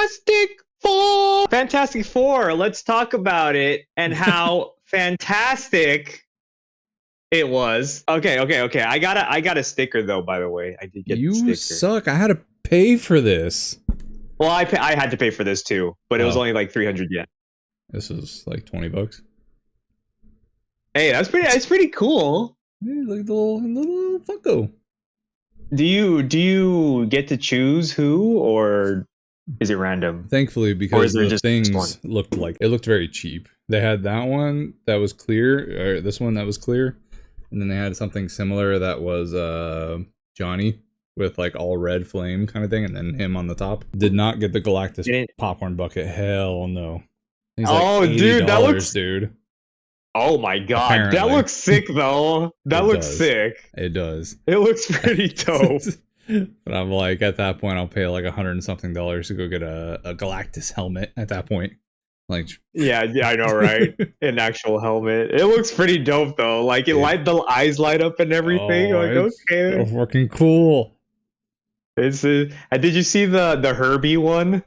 Fantastic Four. Fantastic Four. Let's talk about it and how fantastic it was. Okay. I got a sticker though. By the way, I did get the You sticker. suck. I had to pay for this. Well, I had to pay for this too, but it was only like 300 yen. This is like $20. Hey, that's pretty cool. Hey, like the little Funko. Do you get to choose who, or is it random? Thankfully, Or because is there the just one? things looked very cheap. They had that one that was clear, or this one that was clear, and then they had something similar that was Johnny with like all red flame kind of thing, and then him on the top. Did not get the Galactus popcorn bucket. Hell no. He's like $80, that looks. dude. Oh my god, Apparently. that looks sick though. That looks sick. It does. It looks pretty dope. But I'm like, at that point, I'll pay like $100 and something to go get a Galactus helmet. At that point, like, yeah, I know, right? An actual helmet. It looks pretty dope though. Like the eyes light up and everything. Like okay, it's fucking cool. It's did you see the Herbie one?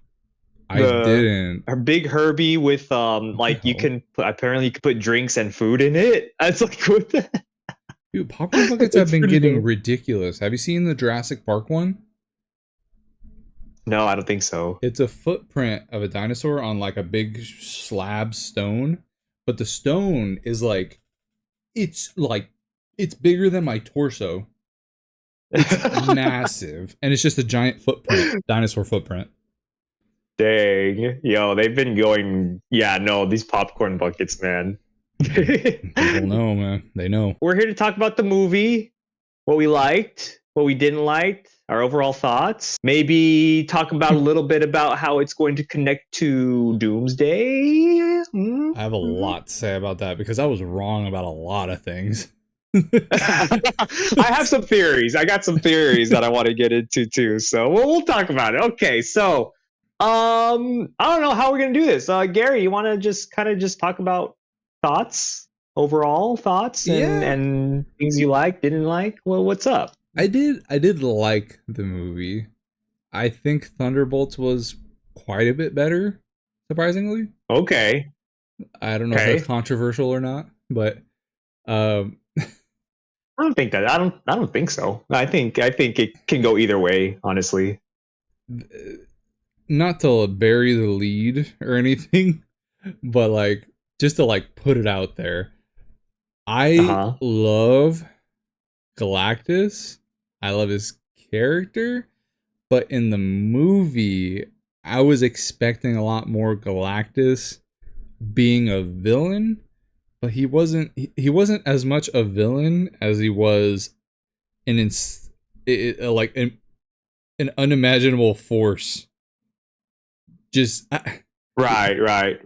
I didn't. A big Herbie with like you can put drinks and food in it. It's like what the. Dude, popcorn buckets have been getting ridiculous. Have you seen the Jurassic Park one? No, I don't think so. It's a footprint of a dinosaur on like a big slab stone, but the stone is like it's bigger than my torso. It's massive, and it's just a giant footprint, dinosaur footprint. Dang, yo, they've been going. Yeah, no, these popcorn buckets, man. People know, man. They know. We're here to talk about the movie, what we liked, what we didn't like, our overall thoughts. Maybe talk about a little bit about how it's going to connect to Doomsday. I have a lot to say about that because I was wrong about a lot of things. I have some theories. I got some theories that I want to get into too. So we'll talk about it. Okay, so I don't know how we're gonna do this. Gary, you want to just talk about thoughts, overall thoughts, and things you like, didn't like? Well, what's up? I did like the movie. I think Thunderbolts was quite a bit better, surprisingly. Okay. I don't know if that's controversial or not, but I don't think that. I don't think so. I think it can go either way, honestly. Not to bury the lead or anything, but like just to like put it out there. I love Galactus. I love his character, but in the movie, I was expecting a lot more Galactus being a villain, but he wasn't as much a villain as he was an unimaginable force. Just right.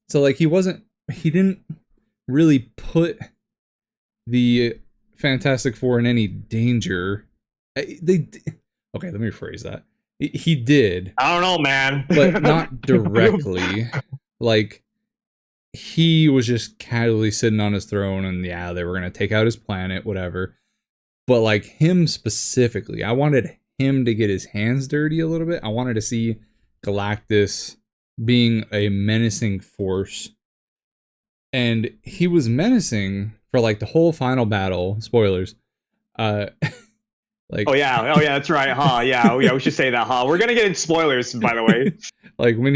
So like he didn't really put the Fantastic Four in any danger. Okay, let me rephrase that. He did. I don't know, man. But not directly. Like, he was just casually sitting on his throne, and yeah, they were going to take out his planet, whatever. But, like, him specifically, I wanted him to get his hands dirty a little bit. I wanted to see Galactus being a menacing force. And he was menacing for, like, the whole final battle. Spoilers. Like, oh yeah, that's right, huh? Yeah, we should say that, huh? We're gonna get into spoilers, by the way. Like when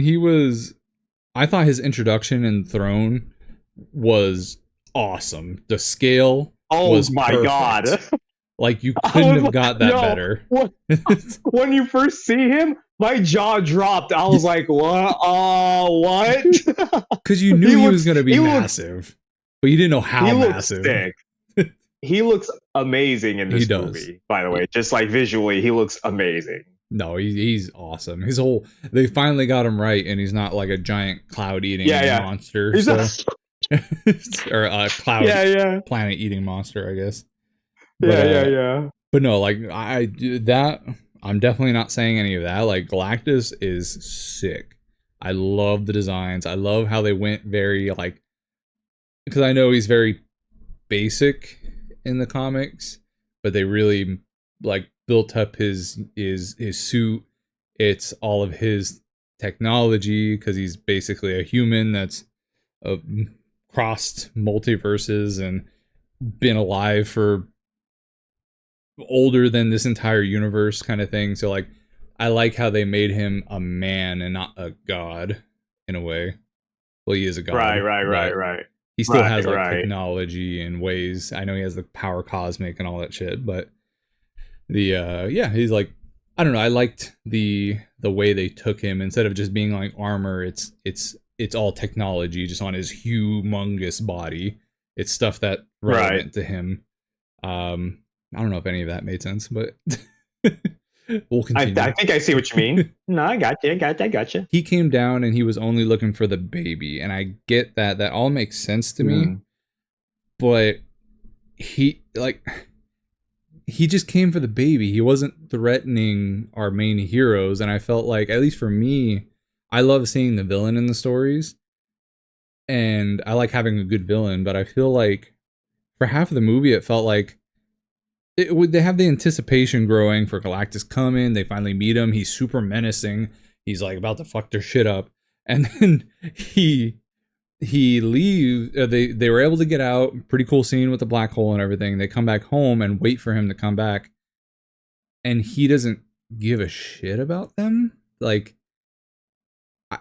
I thought his introduction in Throne was awesome. The scale was my perfect. God. Like you couldn't have got that better. When you first see him, my jaw dropped. I was like, what? What? Because you knew he was gonna be massive, but you didn't know how massive. Sick. He looks amazing in this movie, by the way. Just like visually, he looks amazing. No, he's awesome. They finally got him right, and he's not like a giant cloud-eating monster. He's or a cloud planet-eating monster, I guess. But, But no, like I'm definitely not saying any of that. Like Galactus is sick. I love the designs. I love how they went very like, because I know he's very basic in the comics, but they really like built up his suit It's all of his technology, because he's basically a human that's crossed multiverses and been alive for older than this entire universe kind of thing. So like I like how they made him a man and not a god in a way. Well, he is a god. Right. He still has like technology and ways. I know he has the power cosmic and all that shit, but he's like, I don't know, I liked the way they took him. Instead of just being like armor, it's all technology just on his humongous body. It's stuff that relevant to him. I don't know if any of that made sense, but we'll continue. I think I see what you mean. No, I got you. He came down and he was only looking for the baby, and I get that. That all makes sense to me. But he just came for the baby. He wasn't threatening our main heroes, and I felt like, at least for me, I love seeing the villain in the stories, and I like having a good villain, but I feel like for half of the movie it felt like they have the anticipation growing for Galactus coming. They finally meet him. He's super menacing. He's like about to fuck their shit up. And then he leaves. They were able to get out. Pretty cool scene with the black hole and everything. They come back home and wait for him to come back. And he doesn't give a shit about them. Like,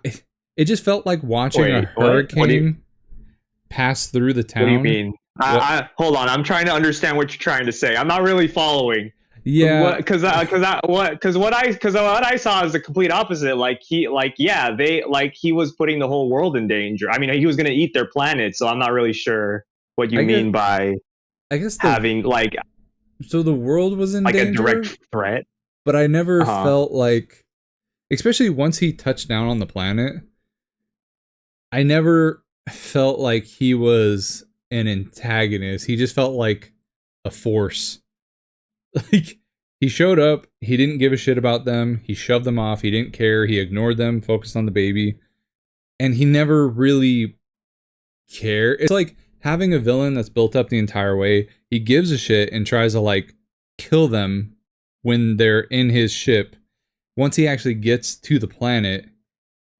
it just felt like watching a hurricane pass through the town. What do you mean? Hold on, I'm trying to understand what you're trying to say. I'm not really following. Yeah, because what I saw is the complete opposite. Like he was putting the whole world in danger. I mean, he was going to eat their planet. So I'm not really sure what you mean by. I guess having like. So the world was in danger, like a direct threat. But I never felt like, especially once he touched down on the planet, I never felt like he was an antagonist. He just felt like a force. Like, he showed up, he didn't give a shit about them, he shoved them off, he didn't care, he ignored them, focused on the baby, and he never really cared. It's like having a villain that's built up the entire way. He gives a shit and tries to like kill them when they're in his ship. Once he actually gets to the planet,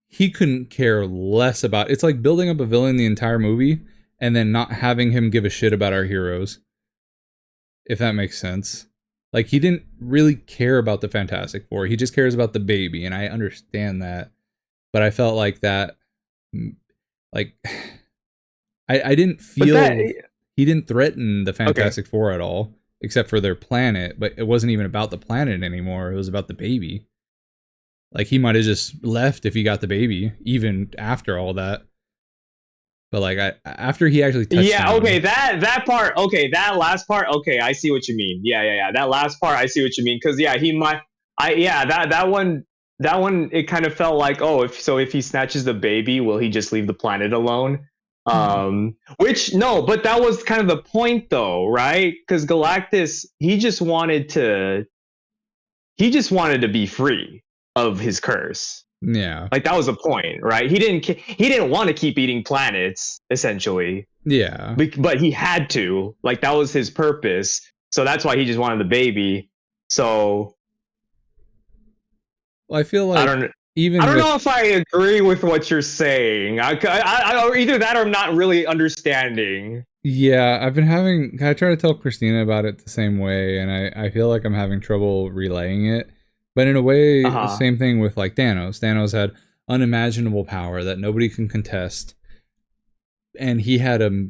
he couldn't care less about. It's like building up a villain the entire movie and then not having him give a shit about our heroes. If that makes sense. Like, he didn't really care about the Fantastic Four. He just cares about the baby, and I understand that. But I felt like that, like, I didn't feel he didn't threaten the Fantastic Four at all, except for their planet. But it wasn't even about the planet anymore. It was about the baby. Like, he might have just left if he got the baby, even after all that. But like, after he actually touched down, that part, that last part, I see what you mean. Yeah. That last part, I see what you mean. Because he might, that one, it kind of felt like, if he snatches the baby, will he just leave the planet alone? Which no, but that was kind of the point, though, right? Because Galactus, he just wanted to be free of his curse. Yeah, like that was the point, right? He didn't want to keep eating planets, essentially. Yeah, but he had to. Like, that was his purpose. So that's why he just wanted the baby. So I feel like I don't know if I agree with what you're saying. I either that or I'm not really understanding. Yeah, I try to tell Christina about it the same way, and I feel like I'm having trouble relaying it. But in a way, the same thing with like Thanos. Thanos had unimaginable power that nobody can contest. And he had a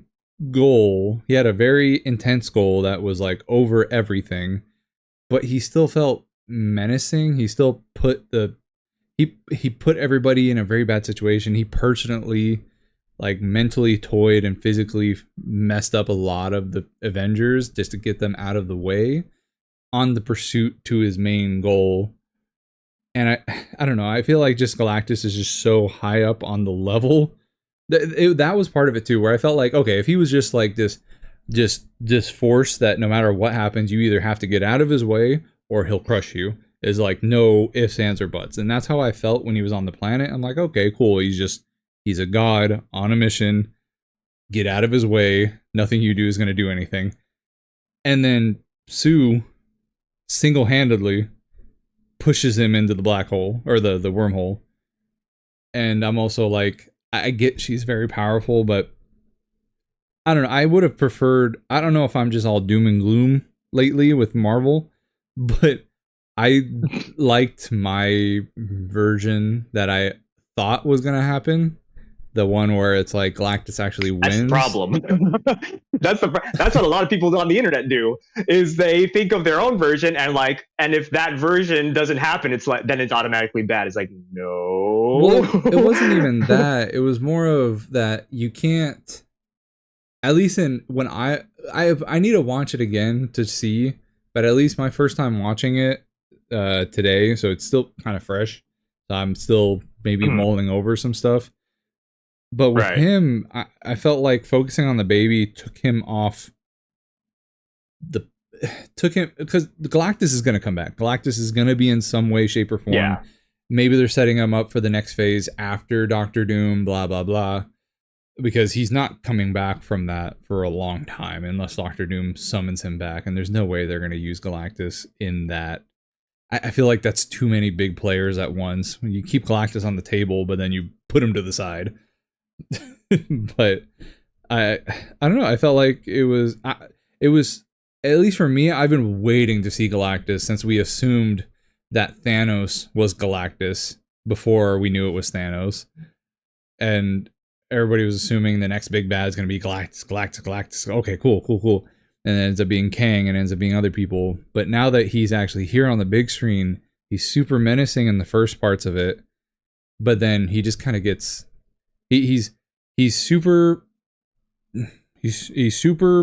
goal. He had a very intense goal that was like over everything. But he still felt menacing. He still put he put everybody in a very bad situation. He personally, like, mentally toyed and physically messed up a lot of the Avengers just to get them out of the way on the pursuit to his main goal. And I don't know, I feel like just Galactus is just so high up on the level. That was part of it too, where I felt like, okay, if he was just like this force that no matter what happens, you either have to get out of his way or he'll crush you. Is like no ifs, ands, or buts. And that's how I felt when he was on the planet. I'm like, okay, cool. He's a god on a mission. Get out of his way. Nothing you do is going to do anything. And then Sue single-handedly pushes him into the black hole or the wormhole. And I'm also like, I get she's very powerful, but I don't know. I would have preferred. I don't know if I'm just all doom and gloom lately with Marvel, but I liked my version that I thought was gonna happen. The one where it's like Galactus actually wins. That's the problem. That's what a lot of people on the internet do, is they think of their own version and if that version doesn't happen, it's like then it's automatically bad. It's like, no. Well, it wasn't even that. It was more of that you can't. At least when I need to watch it again to see, but at least my first time watching it today, so it's still kind of fresh. So I'm still maybe mulling over some stuff. But with him, I felt like focusing on the baby took him because Galactus is going to come back. Galactus is going to be in some way, shape, or form. Yeah. Maybe they're setting him up for the next phase after Doctor Doom, blah, blah, blah. Because he's not coming back from that for a long time unless Doctor Doom summons him back. And there's no way they're going to use Galactus in that. I feel like that's too many big players at once. You keep Galactus on the table, but then you put him to the side. But I don't know. I felt like it was at least for me. I've been waiting to see Galactus since we assumed that Thanos was Galactus before we knew it was Thanos, and everybody was assuming the next big bad is going to be Galactus. Okay, cool. And it ends up being Kang and ends up being other people. But now that he's actually here on the big screen, he's super menacing in the first parts of it, but then he just kind of gets. He's super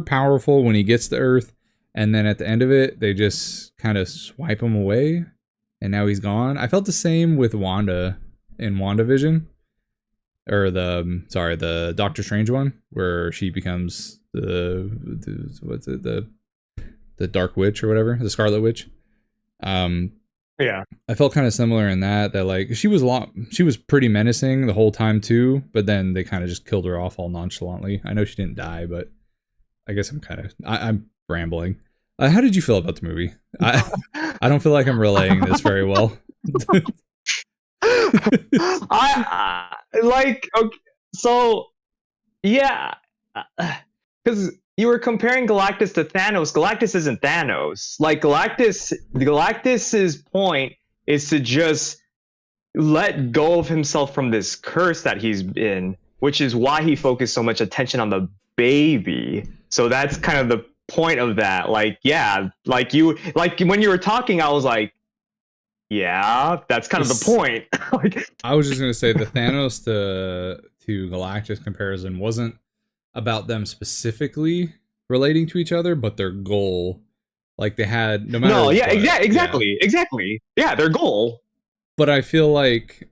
powerful when he gets to Earth, and then at the end of it, they just kind of swipe him away, and now he's gone. I felt the same with Wanda in WandaVision, or the Doctor Strange one, where she becomes the Dark Witch or whatever, the Scarlet Witch. Yeah, I felt kind of similar in that like she was pretty menacing the whole time too, but then they kind of just killed her off all nonchalantly. I know she didn't die, but I guess I'm rambling. How did you feel about the movie? I don't feel like I'm relaying this very well. I like, okay, so yeah, because you were comparing Galactus to Thanos. Galactus isn't Thanos. Like Galactus's point is to just let go of himself from this curse that he's in, which is why he focused so much attention on the baby. So that's kind of the point of that. Like, yeah, like when you were talking, I was like, yeah, that's kind of the point. Like, I was just gonna say the Thanos to Galactus comparison wasn't about them specifically relating to each other, but their goal. Like they had no matter. No, yeah, exactly. Yeah, their goal. But I feel like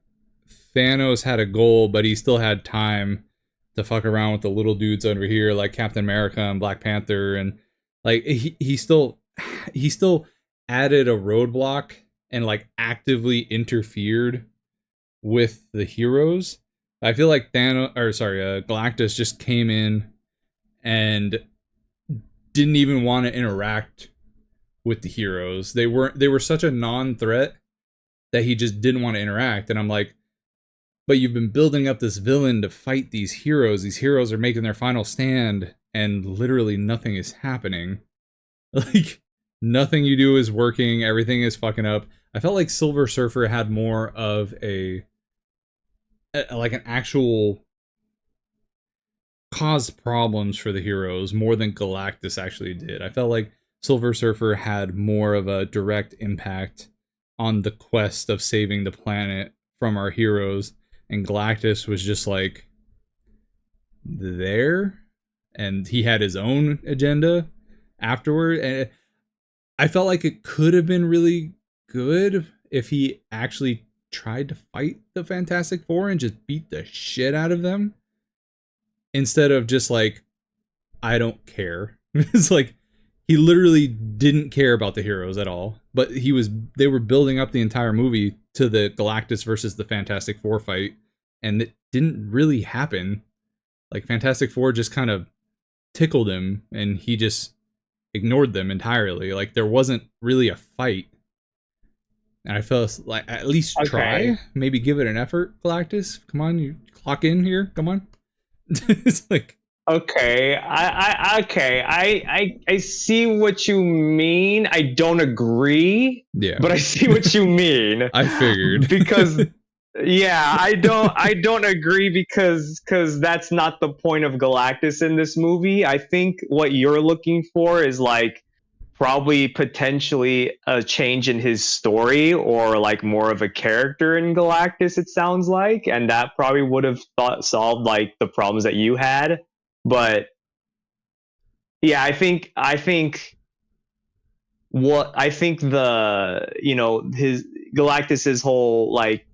Thanos had a goal, but he still had time to fuck around with the little dudes over here, like Captain America and Black Panther, and like he still added a roadblock and like actively interfered with the heroes. I feel like Galactus just came in and didn't even want to interact with the heroes. They were such a non-threat that he just didn't want to interact. And I'm like, but you've been building up this villain to fight these heroes. These heroes are making their final stand, and literally nothing is happening. Like, nothing you do is working. Everything is fucking up. I felt like Silver Surfer had more of like an actual caused problems for the heroes more than Galactus actually did. I felt like Silver Surfer had more of a direct impact on the quest of saving the planet from our heroes, and Galactus was just like there, and he had his own agenda afterward. And I felt like it could have been really good if he actually tried to fight the Fantastic Four and just beat the shit out of them, instead of just like, I don't care. It's like he literally didn't care about the heroes at all, but they were building up the entire movie to the Galactus versus the Fantastic Four fight, and it didn't really happen. Like, Fantastic Four just kind of tickled him and he just ignored them entirely. Like, there wasn't really a fight. And I felt like at least Okay. try, maybe give it an effort, Galactus. Come on, you clock in here. Come on. It's like, Okay, I see what you mean. I don't agree, yeah, but I see what you mean. I figured. Because yeah, I don't agree because that's not the point of Galactus in this movie. I think what you're looking for is like probably potentially a change in his story or like more of a character in Galactus, it sounds like, and that probably would have solved like the problems that you had. But yeah, I think the his Galactus's whole like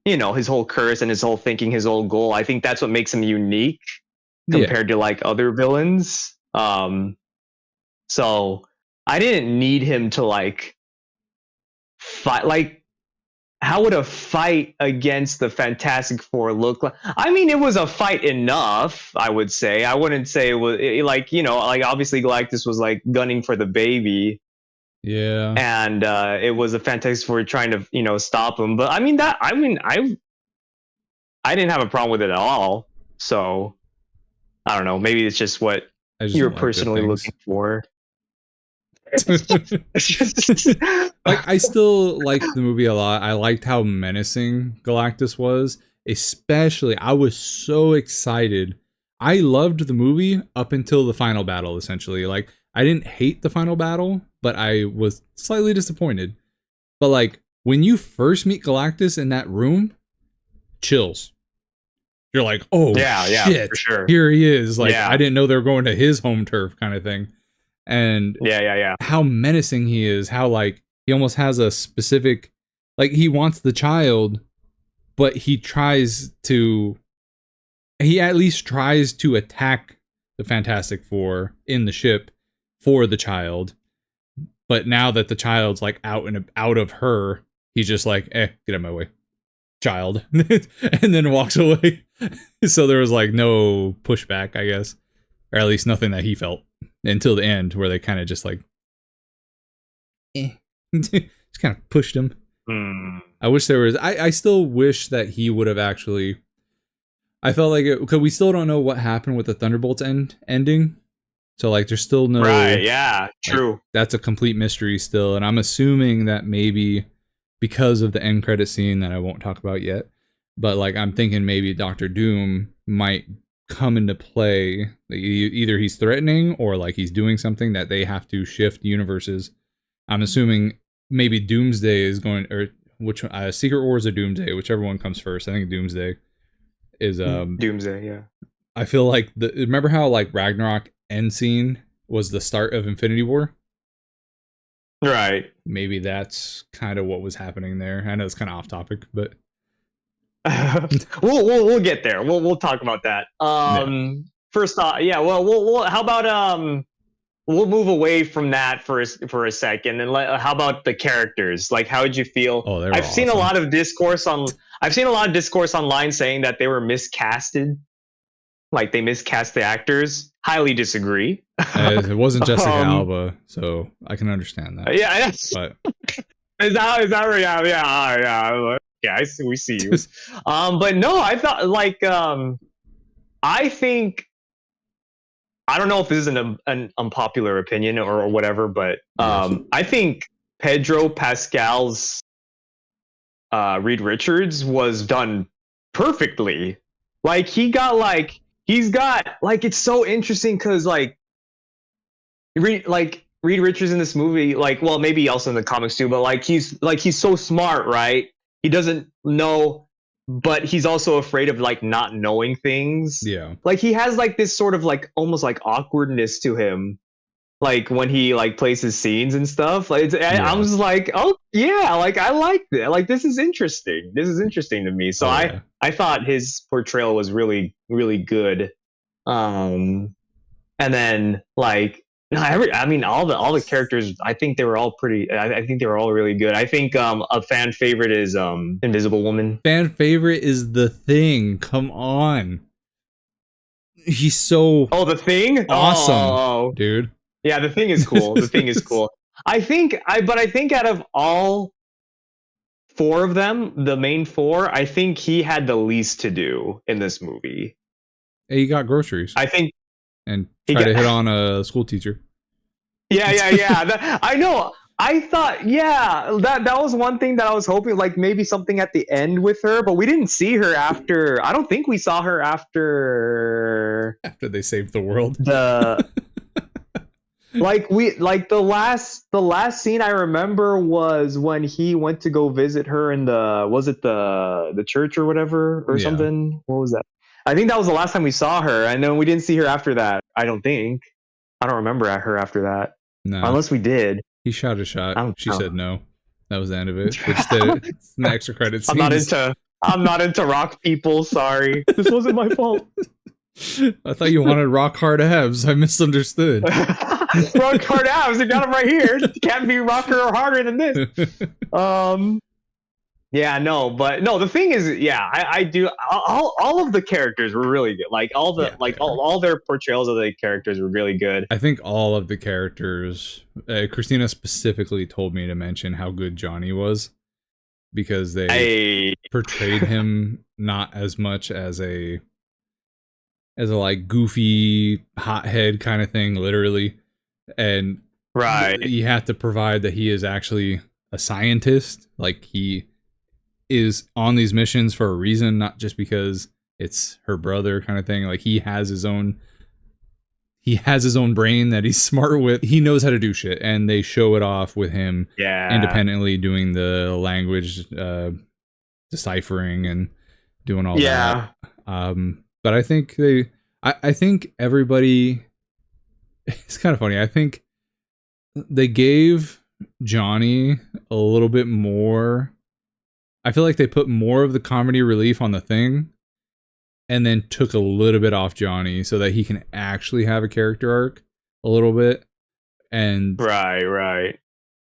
his whole curse and his whole thinking, his whole goal. I think that's what makes him unique Yeah, compared to like other villains. So I didn't need him to like fight. Like, how would a fight against the Fantastic Four look like? I mean, it was a fight enough. I would say. I wouldn't say it was like like obviously Galactus was like gunning for the baby, yeah. and it was a Fantastic Four trying to stop him. But I mean I didn't have a problem with it at all. So I don't know. Maybe it's just what I just you're don't like good personally things. looking for. Like, I still like the movie a lot. I liked how menacing Galactus was. Especially, I was so excited. I loved the movie up until the final battle, essentially. Like, I didn't hate the final battle, but I was slightly disappointed. But, like, when you first meet Galactus in that room, chills. You're like, oh, yeah, shit, for sure. here he is. Like, Yeah. I didn't know they were going to his home turf kind of thing. And Yeah. how menacing he is, how like he almost has a specific, like he wants the child, but he at least tries to attack the Fantastic Four in the ship for the child. But now that the child's like out of her, he's just like, get out of my way, child, and then walks away. So there was like no pushback, I guess, or at least nothing that he felt until the end, where they kind of just like, just kind of pushed him. I wish there was. I still wish that he would have actually. I felt like it because we still don't know what happened with the Thunderbolts ending. So like, there's still no. Right. Yeah. True. Like, that's a complete mystery still, and I'm assuming that maybe because of the end credit scene that I won't talk about yet, but like I'm thinking maybe Doctor Doom might come into play. Like, either he's threatening or like he's doing something that they have to shift universes. I'm assuming maybe Doomsday is going, or which Secret Wars or Doomsday, whichever one comes first. I think Doomsday is Doomsday. Yeah. I feel like remember how like Ragnarok end scene was the start of Infinity War? Right. Maybe that's kind of what was happening there. I know it's kind of off topic, but we'll get there. We'll talk about that. First off, yeah. Well, we'll how about we'll move away from that for a second, and how about the characters? Like, how did you feel? Oh, I've seen a lot of discourse online saying that they were miscasted, like they miscast the actors. Highly disagree. It wasn't Jessica Alba, so I can understand that. Yeah, but is that right? Yeah. We see you. But no, I thought like I think I don't know if this is an unpopular opinion or whatever, but I think Pedro Pascal's Reed Richards was done perfectly. Like he's got like it's so interesting because like Reed Richards in this movie, like, well, maybe also in the comics too, but like he's so smart, right? He doesn't know, but he's also afraid of like not knowing things. Yeah. Like he has like this sort of like almost like awkwardness to him, like when he like plays his scenes and stuff. Like I'm just like, oh yeah, like I like that. Like this is interesting. This is interesting to me. So I thought his portrayal was really really good. And then like I mean all the characters, I think they were all pretty. I think they were all really good. I think a fan favorite is Invisible Woman. Fan favorite is The Thing. Come on, he's so The Thing, awesome, dude. Yeah, The Thing is cool. The Thing is cool. I think out of all four of them, the main four, I think he had the least to do in this movie. He got groceries. I think. And try to hit on a school teacher. Yeah. I know. I thought, that was one thing that I was hoping, like maybe something at the end with her, but we didn't see her after. I don't think we saw her after they saved the world. The last scene I remember was when he went to go visit her in the church or whatever or something. What was that? I think that was the last time we saw her, and then we didn't see her after that. I don't remember her after that. No. Unless we did. He shot a shot. She said no. That was the end of it. They just did it. It's an extra credit scene. I'm not into rock people. Sorry. This wasn't my fault. I thought you wanted rock hard abs. I misunderstood. Rock hard abs. You got them right here. Can't be rocker or harder than this. Yeah, no, but no, the thing is, I do. All of the characters were really good. Like all their portrayals of the characters were really good. I think all of the characters, Christina specifically told me to mention how good Johnny was, because they portrayed him not as much as a like goofy hothead kind of thing, literally, and you have to provide that he is actually a scientist. Like he is on these missions for a reason, not just because it's her brother kind of thing. Like he has his own brain that he's smart with. He knows how to do shit, and they show it off with him independently doing the language deciphering and doing all that. But I think I think everybody, it's kind of funny. I think they gave Johnny a little bit more. I feel like they put more of the comedy relief on the Thing, and then took a little bit off Johnny so that he can actually have a character arc a little bit. And right.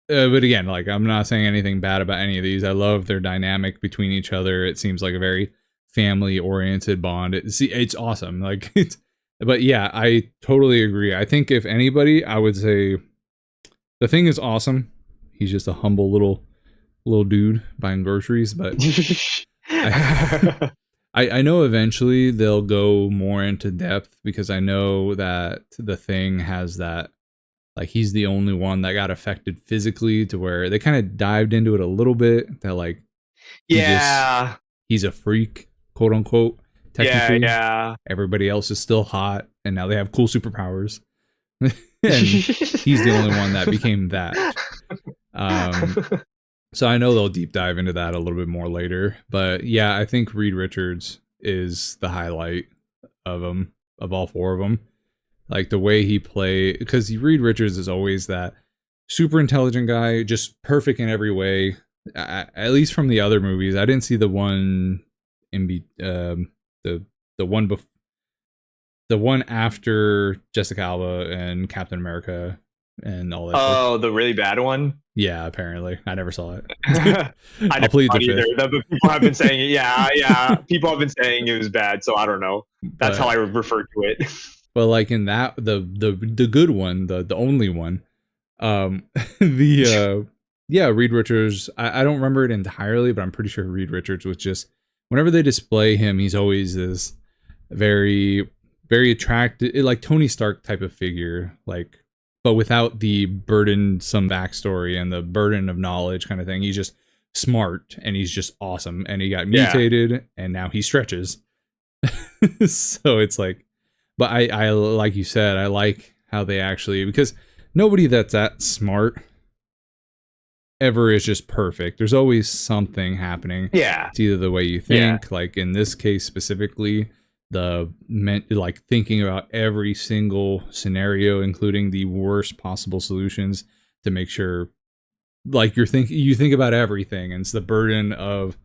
But again, like, I'm not saying anything bad about any of these. I love their dynamic between each other. It seems like a very family-oriented bond. It's awesome. Like, but yeah, I totally agree. I think if anybody, I would say the Thing is awesome. He's just a humble little dude buying groceries, but I know eventually they'll go more into depth, because I know that the Thing has that, like, he's the only one that got affected physically, to where they kind of dived into it a little bit, that like he's a freak, quote unquote, technically. Everybody else is still hot, and now they have cool superpowers. And he's the only one that became that. So I know they'll deep dive into that a little bit more later. But yeah, I think Reed Richards is the highlight of them, of all four of them. Like the way he played, because Reed Richards is always that super intelligent guy, just perfect in every way. At least from the other movies, I didn't see the one the one after Jessica Alba and Captain America and all that. Oh, the really bad one. Yeah, apparently. I never saw it. I'll plead the fifth. People have been saying it. Yeah. People have been saying it was bad, so I don't know. That's how I refer to it. Well, like in that, the good one, the only one, Reed Richards, I don't remember it entirely, but I'm pretty sure Reed Richards was just, whenever they display him, he's always this very, very attractive, like Tony Stark type of figure, like, but without the burdensome backstory and the burden of knowledge kind of thing. He's just smart, and he's just awesome, and he got mutated, and now he stretches. So it's like, but I like you said, I like how they actually, because nobody that's that smart ever is just perfect. There's always something happening. Yeah, it's either the way you think, like in this case specifically, like thinking about every single scenario, including the worst possible solutions, to make sure, like, you think about everything, and it's the burden of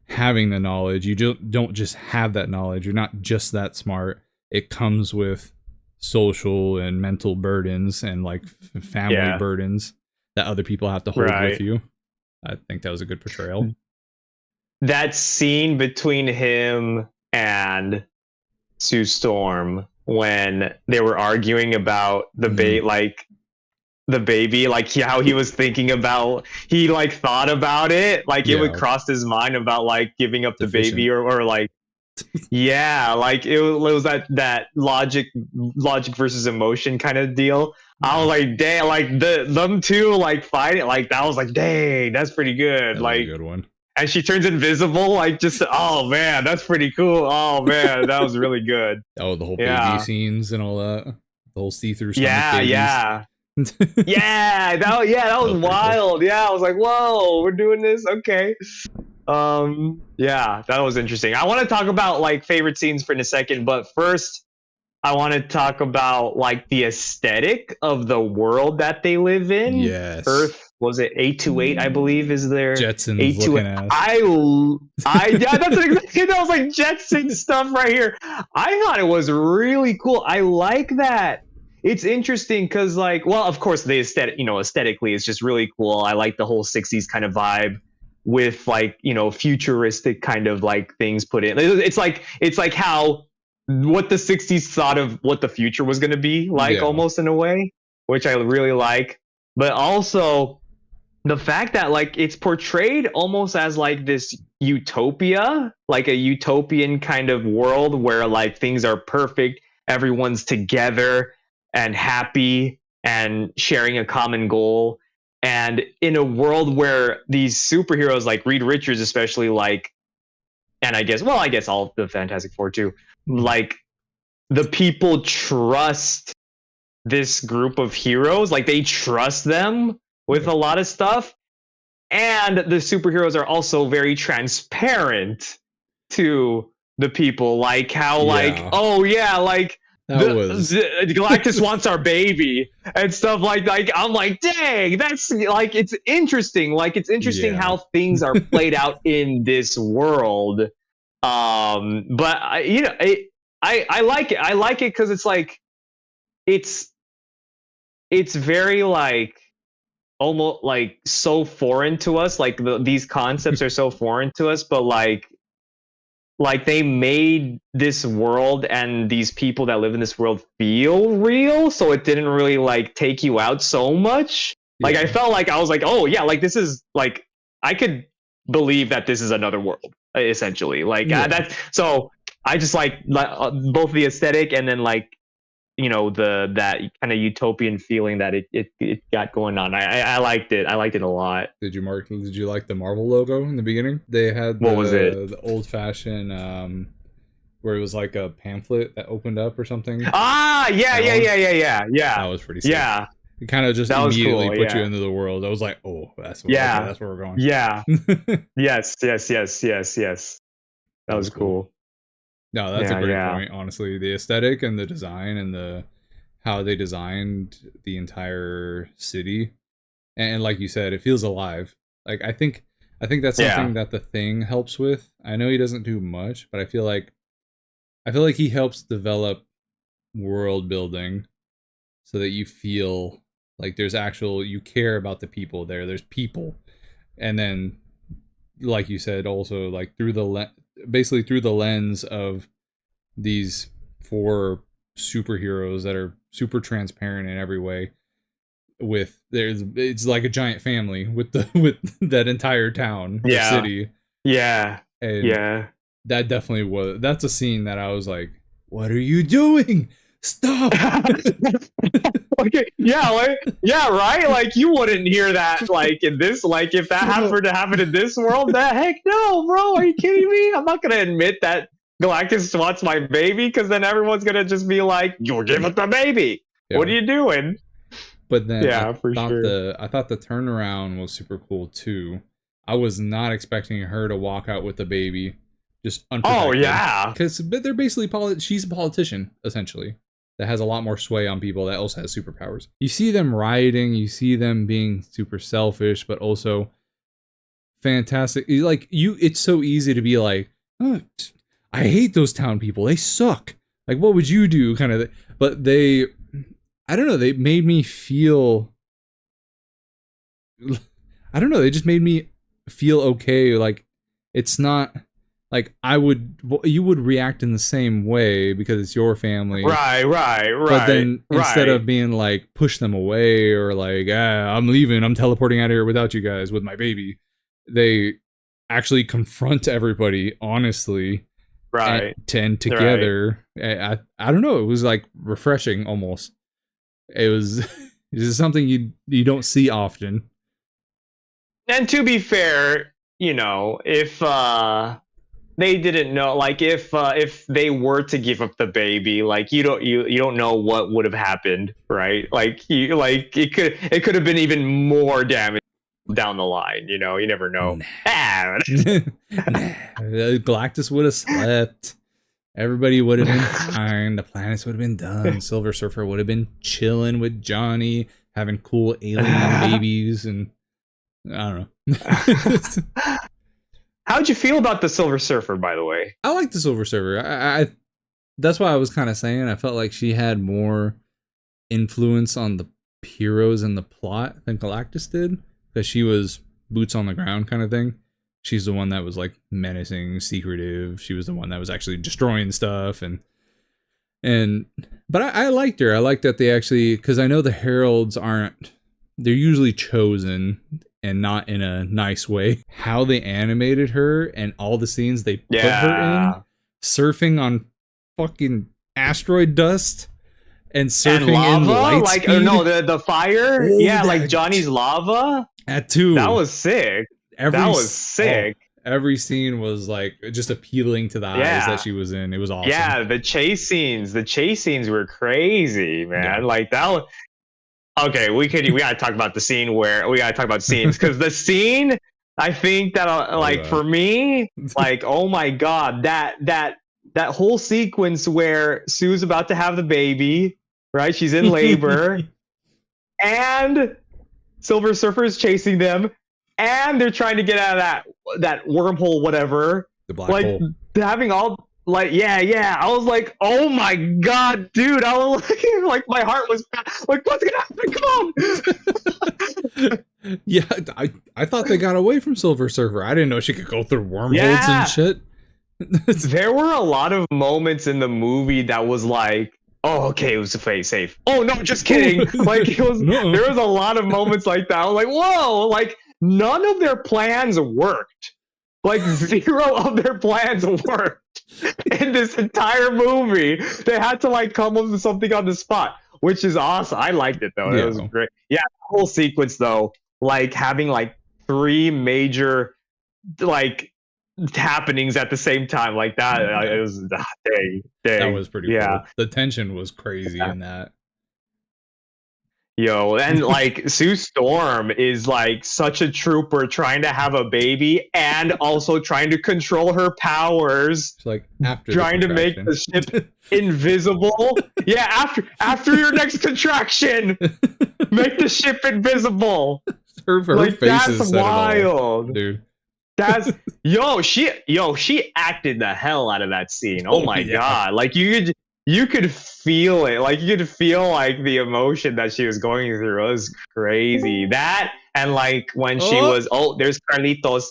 having the knowledge. You don't just have that knowledge. You're not just that smart. It comes with social and mental burdens, and like family burdens that other people have to hold with you. I think that was a good portrayal. That scene between him and Sue Storm, when they were arguing about the bait, like the baby, like how he was thinking about, he like thought about it, like it would cross his mind about like giving up the baby or like yeah, like it was that logic versus emotion kind of deal. I was like, dang, like them two like fighting, like that was like, dang, that's pretty good. That like was a good one. And she turns invisible, like just oh man, that's pretty cool. Oh man, that was really good. Oh, the whole baby scenes and all that. The whole see-through stomach babies. Yeah. That was wild. Cool. Yeah, I was like, whoa, we're doing this. Okay. Yeah, that was interesting. I want to talk about like favorite scenes for in a second, but first I want to talk about like the aesthetic of the world that they live in. Yes. Earth, was it 828, I believe, is their Jetsons looking ass. Yeah, that's exactly, that was like Jetson stuff right here. I thought it was really cool. I like that. It's interesting because like, well, of course the aesthetic, aesthetically it's just really cool. I like the whole 60s kind of vibe with like, futuristic kind of like things put in. It's like how what the 60s thought of what the future was going to be like, almost in a way, which I really like. But also the fact that like it's portrayed almost as like this utopia, like a utopian kind of world where like things are perfect, everyone's together and happy and sharing a common goal. And in a world where these superheroes like Reed Richards, especially, like, and I guess all the Fantastic Four too, like the people trust this group of heroes, like they trust them with a lot of stuff. And the superheroes are also very transparent to the people, like how like, oh yeah, like Galactus wants our baby and stuff like I'm like, dang, that's like, it's interesting. Like it's interesting how things are played out in this world. But I like it. I like it because it's like it's very like almost like so foreign to us. Like these concepts are so foreign to us, but like they made this world and these people that live in this world feel real, so it didn't really like take you out so much. Like I felt like I was like, oh yeah, like this is like I could believe that this is another world essentially. Like that's so I just like both the aesthetic and then like that kind of utopian feeling that it got going on. I liked it. I liked it a lot. Did you like the Marvel logo in the beginning? They had what was it? The old fashioned where it was like a pamphlet that opened up or something. Yeah. That was pretty sick. Yeah. It kind of just immediately put you into the world. I was like, oh, that's where we're going. Yeah. Yes. That was cool. No, that's a great point, honestly. The aesthetic and the design and how they designed the entire city. And like you said, it feels alive. Like I think that's something that the Thing helps with. I know he doesn't do much, but I feel like he helps develop world building so that you feel like there's you care about the people there. There's people. And then like you said, also like through the lens of these 4 superheroes that are super transparent in every way. It's like a giant family with that entire town, or city. Yeah. And that definitely that's a scene that I was like, what are you doing? Stop. Okay, right? Like you wouldn't hear that like in this, like if that happened to happen in this world, the heck no, bro, are you kidding me? I'm not gonna admit that Galactus wants my baby, because then everyone's gonna just be like, you'll give it the baby. What are you doing? But then I thought the turnaround was super cool too. I was not expecting her to walk out with the baby just unprotected. Oh yeah, because they're basically she's a politician essentially that has a lot more sway on people, that also has superpowers. You see them rioting, you see them being super selfish, but also fantastic. Like it's so easy to be like, oh, I hate those town people, they suck. Like what would you do, kind of. But I don't know, they made me feel, I don't know, they just made me feel okay. Like it's not like you would react in the same way because it's your family. Right. But then instead of being like push them away or like I'm leaving, I'm teleporting out of here without you guys with my baby, they actually confront everybody honestly, right, and together. Right. I don't know. It was like refreshing almost. It was this is something you don't see often. And to be fair, you know, if they didn't know, like if they were to give up the baby, like you don't know what would have happened, right? Like it could have been even more damage down the line, you know. You never know. Nah. Galactus would have slept. Everybody would have been fine. The planets would have been done. Silver Surfer would have been chilling with Johnny, having cool alien babies, and I don't know. How'd you feel about the Silver Surfer, by the way? I like the Silver Surfer. I that's why I was kind of saying I felt like she had more influence on the heroes and the plot than Galactus did, because she was boots on the ground kind of thing. She's the one that was like menacing, secretive. She was the one that was actually destroying stuff, but I liked her. I liked that they actually, because I know the heralds they're usually chosen and not in a nice way. How they animated her and all the scenes they put her in, surfing on fucking asteroid dust and surfing and lava, in light like speed. no, the fire, like Johnny's lava. That too. That was sick. Every scene was like just appealing to the eyes that she was in. It was awesome. Yeah, the chase scenes were crazy, man. Yeah. Like that was. Okay, we gotta talk about the scene because the scene, I think that for me, like, oh my god, that whole sequence where Sue's about to have the baby, right? She's in labor, and Silver Surfer is chasing them, and they're trying to get out of that wormhole, whatever. The black hole. Having all. Like, yeah. I was like, oh my god, dude. I was like my heart was like, what's gonna happen? Come on. Yeah, I thought they got away from Silver Surfer. I didn't know she could go through wormholes and shit. There were a lot of moments in the movie that was like, oh, okay, it was safe. Oh no, just kidding. Like it was. No. There was a lot of moments like that. I was like, whoa, like none of their plans worked. Like 0 of their plans worked. In this entire movie, they had to like come up with something on the spot, which is awesome. I liked it though. It was great. Yeah, the whole sequence though, like having like 3 major like happenings at the same time, like that. It was dang. That was pretty cool. The tension was crazy in that. Yo, and like Sue Storm is like such a trooper, trying to have a baby and also trying to control her powers. It's like after trying to make the ship invisible. Yeah, after your next contraction, make the ship invisible. Her face that's is wild, dude. That's she acted the hell out of that scene. Oh my god, like you could feel it. Like you could feel like the emotion that she was going through. It was crazy. That and like when she was there's Carlitos.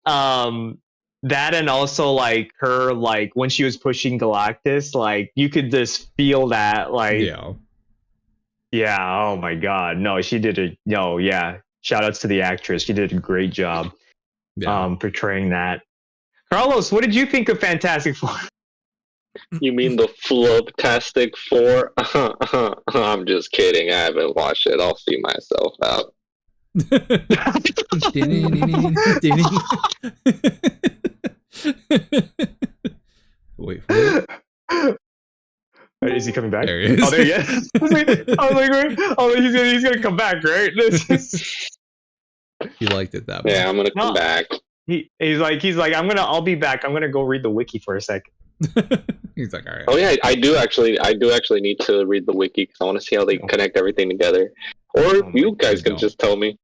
That and also like her like when she was pushing Galactus, like you could just feel that like oh my god. No, she did it. No, yeah. Shout outs to the actress. She did a great job portraying that. Carlos, what did you think of Fantastic Four? You mean the Flubtastic 4? I'm just kidding. I haven't watched it. I'll see myself out. Wait for it. Is he coming back? There he is. Oh, there he is. I was like, he's gonna come back, right? He liked it that way. Yeah, I'm gonna come back. He's like, I'll be back. I'm gonna go read the wiki for a second. He's like, all right. Oh yeah, I do actually need to read the wiki because I want to see how they connect everything together. Or you guys can just tell me.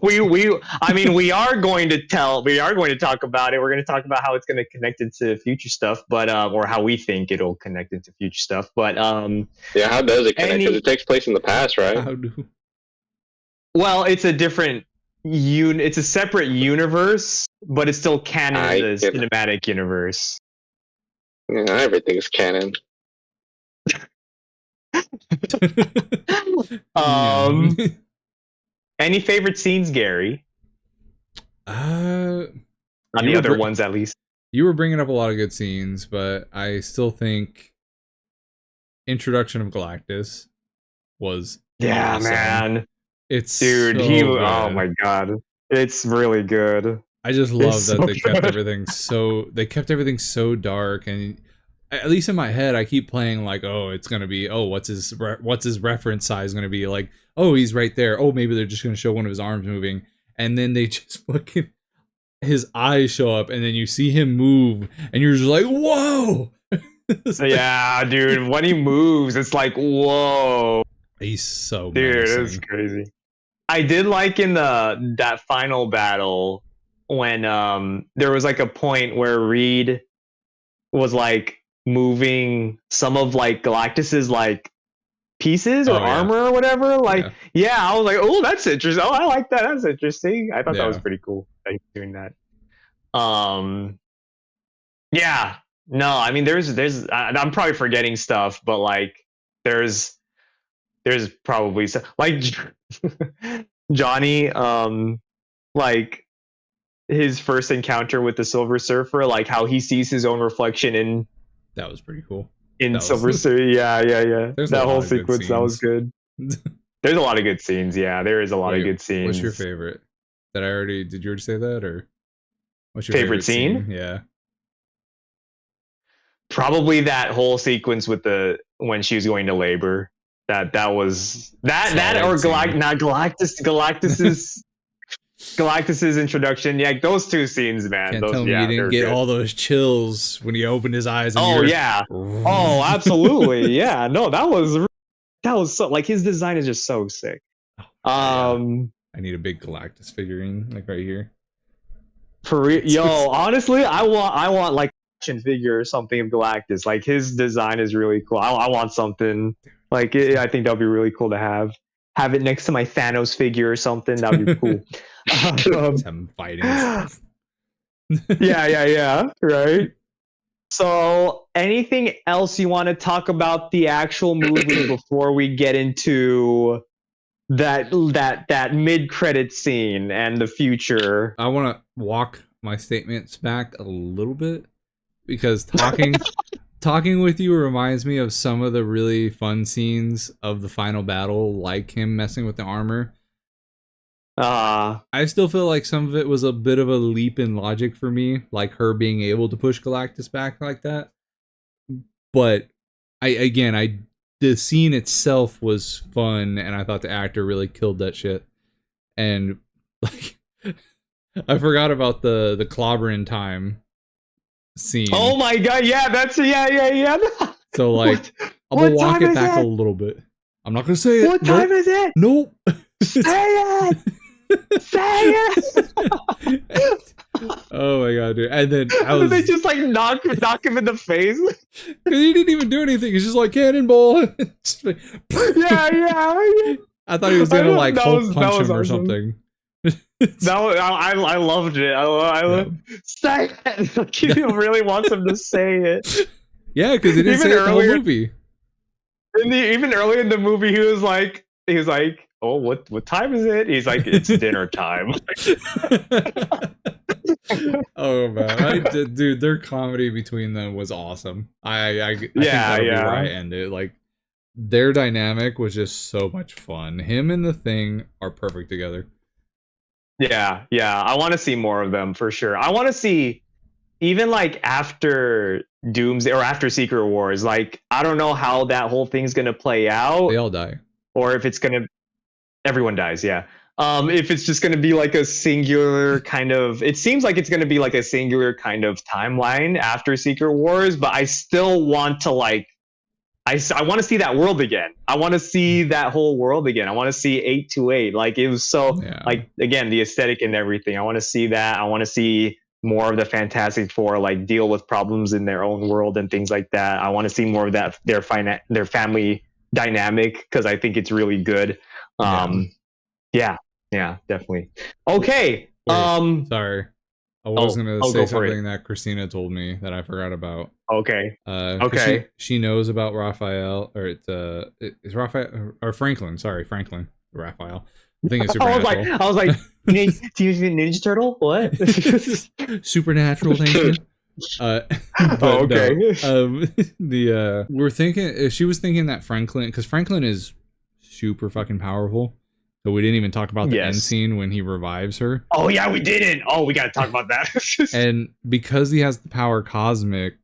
we are going to talk about it. We're going to talk about how it's going to connect into future stuff, but or how we think it'll connect into future stuff. But yeah, how does it connect? Because it takes place in the past, right? How do? Well, it's a different it's a separate universe, but it's still canon in the cinematic universe. Yeah, everything's canon. Any favorite scenes, Gary? On the other ones, at least. You were bringing up a lot of good scenes, but I still think introduction of Galactus was awesome. Man. It's dude, so oh my god, it's really good. I just love that they kept everything so dark, and at least in my head, I keep playing like, oh, it's gonna be, oh, what's his reference size gonna be, like, oh, he's right there, oh, maybe they're just gonna show one of his arms moving, and then they just fucking his eyes show up, and then you see him move, and you're just like, whoa. Yeah, dude, when he moves, it's like, whoa. He's so dude, it's crazy. I did like in that final battle when there was like a point where Reed was like moving some of like Galactus's like pieces or armor or whatever. Like, I was like, oh, that's interesting. Oh, I like that. That's interesting. I thought that was pretty cool that he's doing that. Yeah. No, I mean, there's I'm probably forgetting stuff, but like there's probably some, like Johnny, like his first encounter with the Silver Surfer, like how he sees his own reflection in. That was pretty cool. In Silver Surfer, yeah. That whole sequence, that was good. There's a lot of good scenes. Yeah, there is a lot of good scenes. What's your favorite? Did you already say that, or what's your favorite scene? Yeah. Probably that whole sequence with when she was going to labor. That was that or Galactus's introduction. Yeah, those two scenes, man. Can't tell me you didn't get all those chills when he opened his eyes. And oh, absolutely. Yeah, no, that was so, like, his design is just so sick. I need a big Galactus figurine, like right here. For real, yo, honestly, I want like action figure or something of Galactus. Like, his design is really cool. I want something like it. I think that'd be really cool to have it next to my Thanos figure or something. That'd be cool. Him fighting. yeah, right. So, anything else you want to talk about the actual movie before we get into that mid-credit scene and the future? I want to walk my statements back a little bit, because talking with you reminds me of some of the really fun scenes of the final battle, like him messing with the armor. I still feel like some of it was a bit of a leap in logic for me, like her being able to push Galactus back like that. But the scene itself was fun, and I thought the actor really killed that shit. And like, I forgot about the clobbering time scene. Oh my god, yeah, that's yeah. So like, I'm gonna walk it back a little bit. I'm not gonna say it. What time is it? Nope. Say it. Say it. Oh my god, dude! And then they just like knock him in the face because he didn't even do anything. He's just like cannonball. Like, yeah. I thought he was gonna like Hulk punch him or something. I loved it. I say it. Like, he really wants him to say it. Yeah, because he didn't say it in the whole movie. Even earlier in the movie, he was like, "Oh, what time is it?" He's like, "It's dinner time." Oh man, dude, their comedy between them was awesome. I think that'll be where I end it. Like, their dynamic was just so much fun. Him and the Thing are perfect together. Yeah. I want to see more of them for sure. I want to see, even like after Doomsday or after Secret Wars. Like, I don't know how that whole thing's gonna play out. They all die, or if it's gonna. Everyone dies, yeah. If it's just going to be like a singular kind of... It seems like it's going to be like a singular kind of timeline after Secret Wars, but I still want to like... I want to see that world again. I want to see that whole world again. I want to see 828. Like, it was so... Yeah. Like, again, the aesthetic and everything. I want to see that. I want to see more of the Fantastic Four, like, deal with problems in their own world and things like that. I want to see more of that, their family dynamic, because I think it's really good. Yeah. Yeah, definitely. Okay. Wait, sorry. I was gonna say go for something it. that Christina told me that I forgot about. Okay. 'Cause Okay. she knows about Raphael, or it's Raphael or Franklin. Sorry, Franklin. Raphael. I think it's Supernatural. I was like, Teenage Mutant Ninja Turtle? What? Supernatural, thank you. But okay. no. We're thinking she was thinking that Franklin, because Franklin is super fucking powerful. So we didn't even talk about the end scene when he revives her. Oh yeah, we didn't. Oh, we gotta talk about that. And because he has the power cosmic,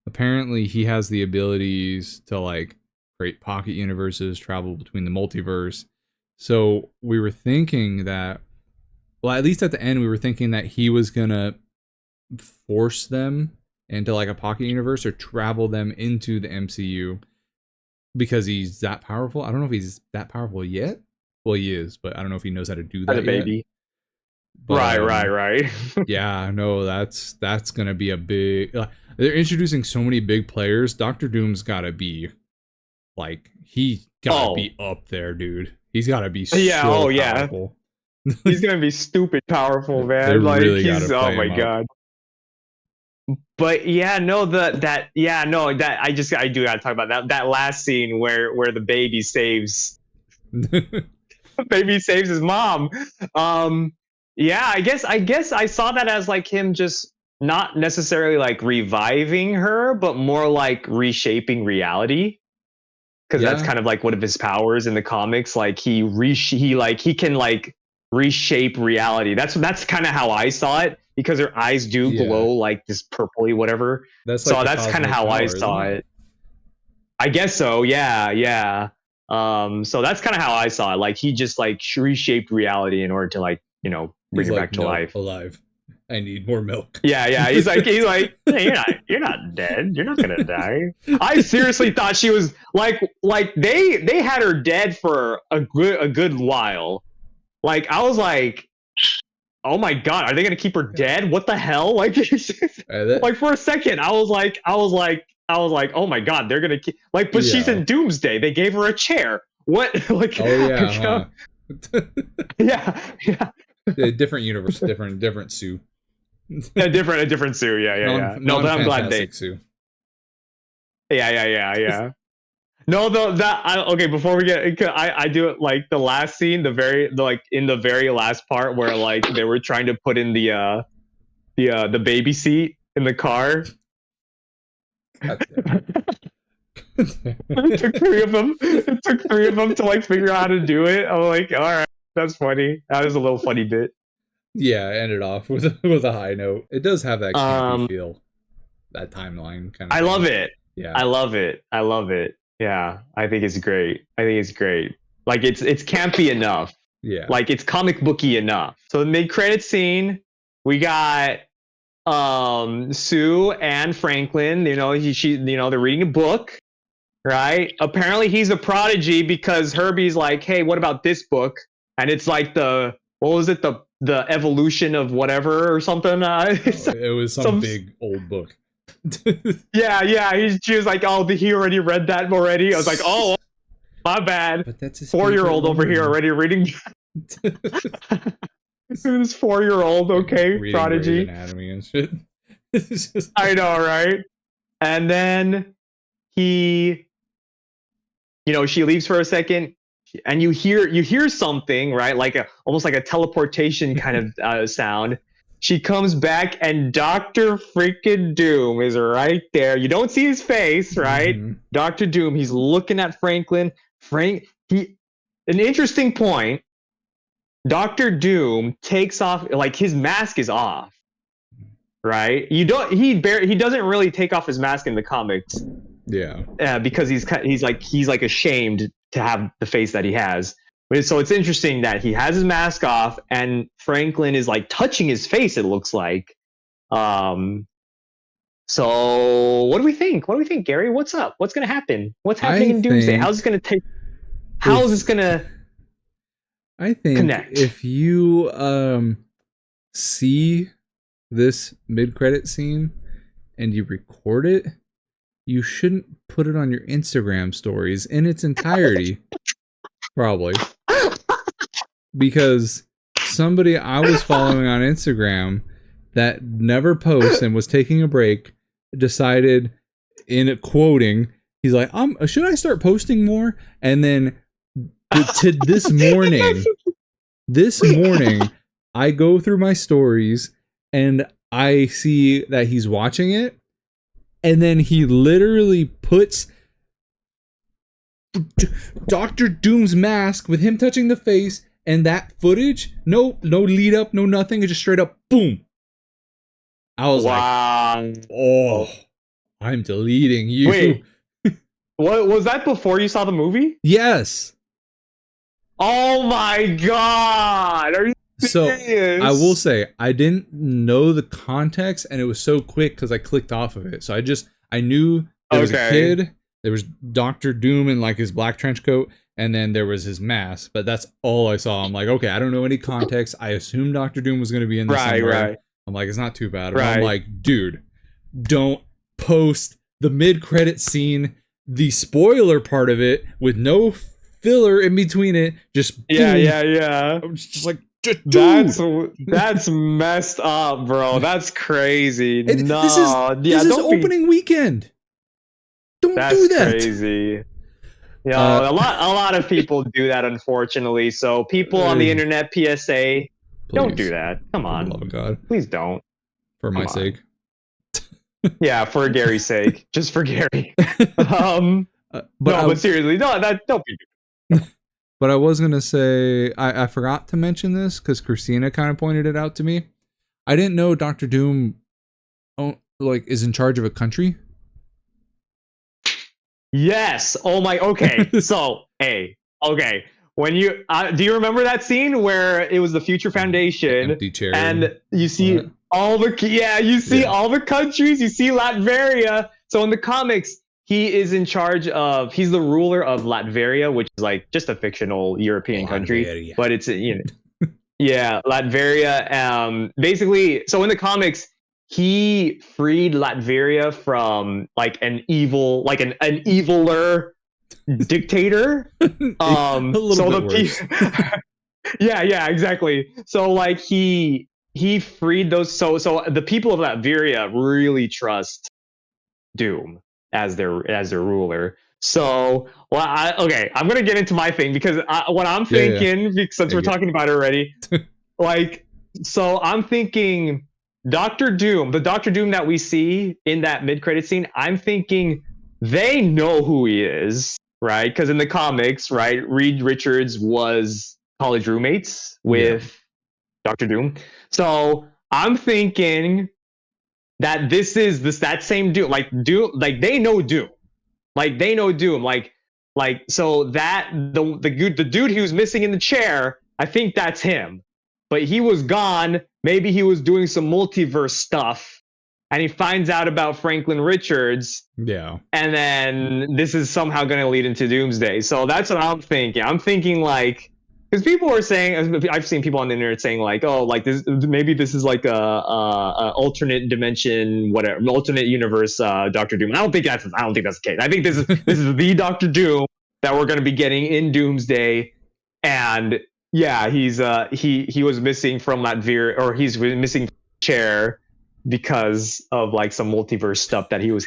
apparently he has the abilities to like create pocket universes, travel between the multiverse. So we were thinking that, well, at least at the end, we were thinking that he was gonna force them into like a pocket universe or travel them into the MCU because he's that powerful. I don't know if he's that powerful yet. Well, he is, but I don't know if he knows how to do that As a baby. yet. But, right. Yeah, no, that's gonna be a big. They're introducing so many big players. Doctor Doom's gotta be like he gotta be up there, dude. He's gotta be so powerful. He's gonna be stupid powerful, man. They like really he's gotta oh my god. But yeah, no, that I do gotta talk about that last scene where the baby saves baby saves his mom. Yeah, I guess I saw that as like him just not necessarily like reviving her, but more like reshaping reality. Because that's kind of like one of his powers in the comics. Like he can like reshape reality. That's kind of how I saw it, because her eyes do glow like this purpley whatever. That's like that's kind of how I saw it. I guess so. Yeah. So that's kind of how I saw it. Like he just like reshaped reality in order to like, bring her back to life. Alive. I need more milk. Yeah. He's like, hey, you're not dead. You're not gonna die. I seriously thought she was like they had her dead for a good while. Like I was like, oh my god, are they gonna keep her dead? What the hell? Like, like for a second, I was like, oh my god, they're gonna keep like, but she's in Doomsday. They gave her a chair. What? Like, oh yeah, yeah. Different universe, different Sue. a different Sue. Yeah. No, but I'm glad they. Sue. Yeah. No, okay. Before we get, I do it like the last scene, in the very last part where like they were trying to put in the baby seat in the car. It took three of them. It took three of them to like figure out how to do it. I'm like, all right, that's funny. That was a little funny bit. Yeah, ended off with a high note. It does have that campy feel, that timeline kind of. I love it. Yeah, I love it. Yeah, I think it's great. Like it's campy enough. Yeah, like it's comic booky enough. So the mid-credit scene, we got Sue and Franklin. They're reading a book, right? Apparently he's a prodigy because Herbie's like, hey, what about this book? And it's like the evolution of whatever or something. It was some big old book. Yeah. She was like, oh, he already read that already. I was like, oh, my bad. But that's 4-year-old over here already reading. This 4-year-old, okay, reading prodigy. Anatomy and shit. I know, right? And then she leaves for a second, and you hear something, right? Like almost like a teleportation kind of sound. She comes back, and Dr. freaking Doom is right there. You don't see his face, right? Mm-hmm. Dr. Doom, he's looking at Franklin. An interesting point. Dr. Doom takes off, like his mask is off, right? He doesn't really take off his mask in the comics. Yeah. Because he's like ashamed to have the face that he has. So it's interesting that he has his mask off and Franklin is like touching his face, it looks like. So what do we think? Gary? What's up? What's going to happen? What's happening in Doomsday? How's this going to I think connect? If you see this mid-credit scene and you record it, you shouldn't put it on your Instagram stories in its entirety. Probably. Because somebody I was following on Instagram that never posts and was taking a break decided, in quoting, he's like, should I start posting more? And then to this morning, I go through my stories and I see that he's watching it, and then he literally puts Dr. Doom's mask with him touching the face and that footage. No lead up, no nothing. It's just straight up boom. I was like, oh, I'm deleting you. Wait, what was that before you saw the movie? Yes. Oh my god! Are you serious? So I will say I didn't know the context, and it was so quick because I clicked off of it. So I knew there was a kid. There was Dr. Doom in like his black trench coat, and then there was his mask. But that's all I saw. I'm like, okay, I don't know any context. I assumed Dr. Doom was going to be in this somewhere. Right. I'm like, it's not too bad. But I'm like, dude, don't post the mid-credit scene, the spoiler part of it with no filler in between it. Just boom. Yeah. I was just like, that's messed up, bro. That's crazy. No, this is opening weekend. Don't do that. That's crazy. Yeah, a lot of people do that, unfortunately. So people on the internet, PSA, don't do that. Come on, for the love of God, please don't. For my sake. Yeah, for Gary's sake, just for Gary. But seriously, don't be. But I was gonna say I forgot to mention this because Christina kind of pointed it out to me. I didn't know Dr. Doom, is in charge of a country. Yes. Oh my. Okay. So, okay. When you do you remember that scene where it was the Future Foundation, empty chair, and you see all the all the countries. You see Latveria. So in the comics, he is in charge of. He's the ruler of Latveria, which is like just a fictional European country, but it's Latveria. Basically, so in the comics, he freed Latveria from like an eviler dictator. Yeah, exactly. So like he freed those. So the people of Latveria really trust Doom as their ruler. So I'm gonna get into my thing because what I'm thinking, since we're talking about it already, so I'm thinking Dr. Doom, the Dr. Doom that we see in that mid-credit scene, I'm thinking they know who he is, right? Because in the comics, right, Reed Richards was college roommates with Dr. Doom. So I'm thinking that this is that same Doom, like they know Doom. Like they know Doom. So that the dude who's missing in the chair, I think that's him. But he was gone. Maybe he was doing some multiverse stuff, and he finds out about Franklin Richards. Yeah. And then this is somehow going to lead into Doomsday. So that's what I'm thinking. I'm thinking because people are saying, I've seen people on the internet saying this, maybe this is like a alternate dimension, whatever, alternate universe, Doctor Doom. And I don't think that's the case. I think this is the Doctor Doom that we're going to be getting in Doomsday, and. Yeah, he was missing from Latveria, or he's missing from the chair because of like some multiverse stuff that he was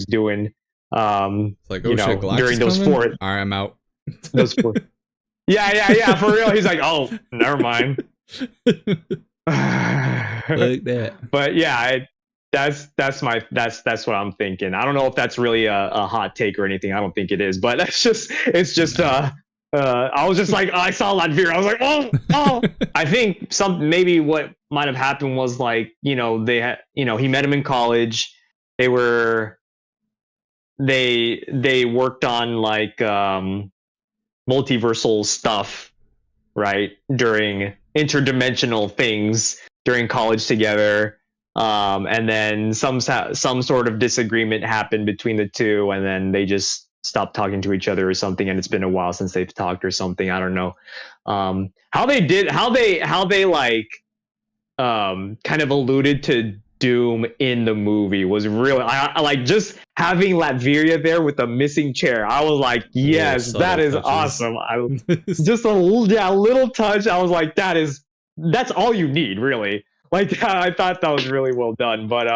doing. During those coming? 4. All right, I'm out. Those 4. Yeah, for real. He's like, oh, never mind. Like that. But yeah, that's what I'm thinking. I don't know if that's really a hot take or anything. I don't think it is, but it's just I was just like, I saw Latveria. I was like, oh. I think maybe what might have happened was he met him in college. They worked on multiversal stuff, right? During interdimensional things during college together. And then some sort of disagreement happened between the two, and then they just stopped talking to each other or something, and it's been a while since they've talked or something. I don't know how they kind of alluded to Doom in the movie was really I like just having Latveria there with the missing chair. I was like, yes, that is awesome. Just a little touch. I was like, that is that's all you need, really. Like, I thought that was really well done, but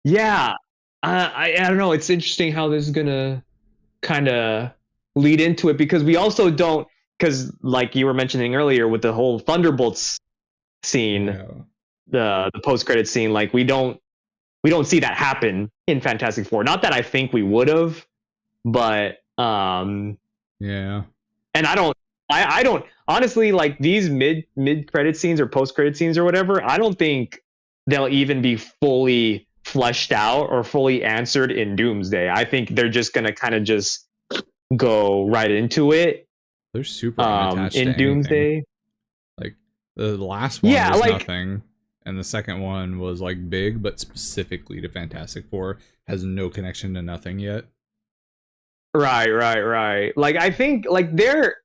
yeah, I don't know. It's interesting how this is gonna kind of lead into it, because we also don't, because like you were mentioning earlier with the whole Thunderbolts scene, the post credit scene, like we don't see that happen in Fantastic Four. Not that I think we would have, but and I don't honestly, like these mid credit scenes or post credit scenes or whatever, I don't think they'll even be fully fleshed out or fully answered in Doomsday. I think they're just gonna kind of just go right into it. They're super unattached in to Doomsday. Anything. Like the last one was like, nothing, and the second one was like big, but specifically to Fantastic Four, has no connection to nothing yet. Right. Like I think like they're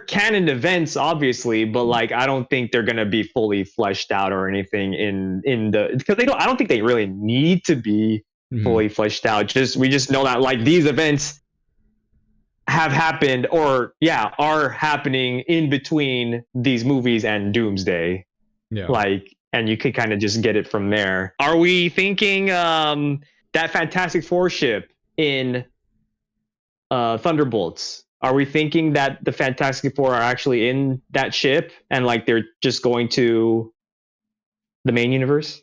canon events, obviously, but like I don't think they're gonna be fully fleshed out or anything in the, because I don't think they really need to be fully fleshed out. We just know that like these events have happened, or are happening in between these movies and Doomsday. Like, and you could kind of just get it from there. Are we thinking that Fantastic Four ship in Thunderbolts? Are we thinking that the Fantastic Four are actually in that ship and like they're just going to the main universe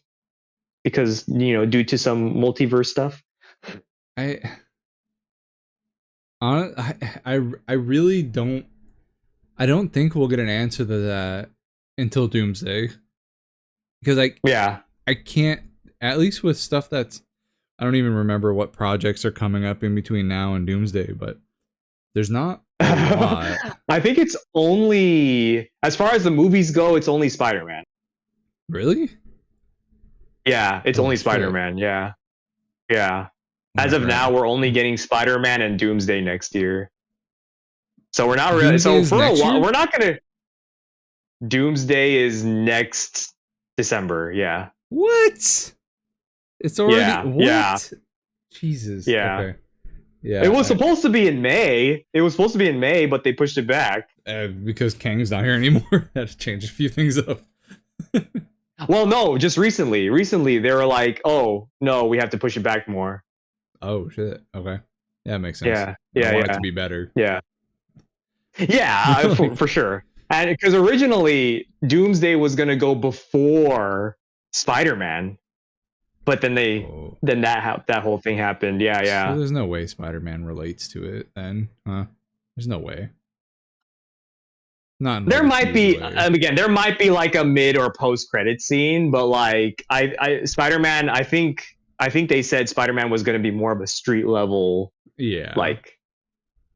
because, due to some multiverse stuff? I really don't. I don't think we'll get an answer to that until Doomsday, because I can't, at least with stuff that's, I don't even remember what projects are coming up in between now and Doomsday, but there's not a lot. I think it's only, as far as the movies go, it's only Spider-Man. Really? Yeah, it's only Spider-Man. Yeah. As of now, we're only getting Spider-Man and Doomsday next year. So we're not really. So for a while, we're not gonna. Doomsday is next December. Yeah. What? It's already. Yeah. What? Yeah. Jesus. Yeah. Okay. Yeah. It was supposed to be in May. But they pushed it back. Because Kang's not here anymore. Had to change a few things up. Well, no, just recently. Recently, they were like, "Oh no, we have to push it back more." Oh shit. Okay. Yeah, makes sense. Yeah. I want it to be better. Yeah. Yeah, for sure. And because originally Doomsday was gonna go before Spider-Man, but then that whole thing happened. Yeah. So there's no way Spider-Man relates to it then, huh? There's no way. Not. There might be again. There might be like a mid or post credit scene, but like Spider-Man. I think they said Spider-Man was going to be more of a street level. Yeah. Like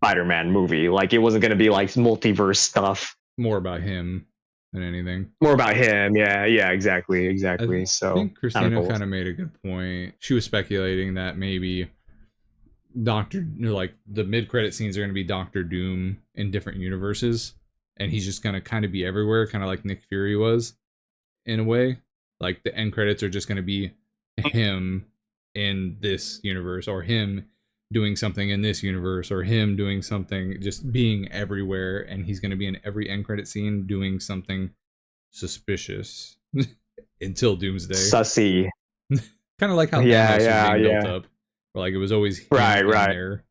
Spider-Man movie. Like it wasn't going to be like multiverse stuff. More about him than anything. More about him. Yeah. Exactly. So I think Christina kind of made a good point. She was speculating that maybe the mid-credit scenes are going to be Doctor Doom in different universes, and he's just going to kind of be everywhere, kind of like Nick Fury was, in a way. Like the end credits are just going to be him in this universe, or him doing something in this universe, or him doing something, just being everywhere, and he's going to be in every end credit scene doing something suspicious until Doomsday. Sussy. Kind of like how Thanos was being built up. Or like it was always right there.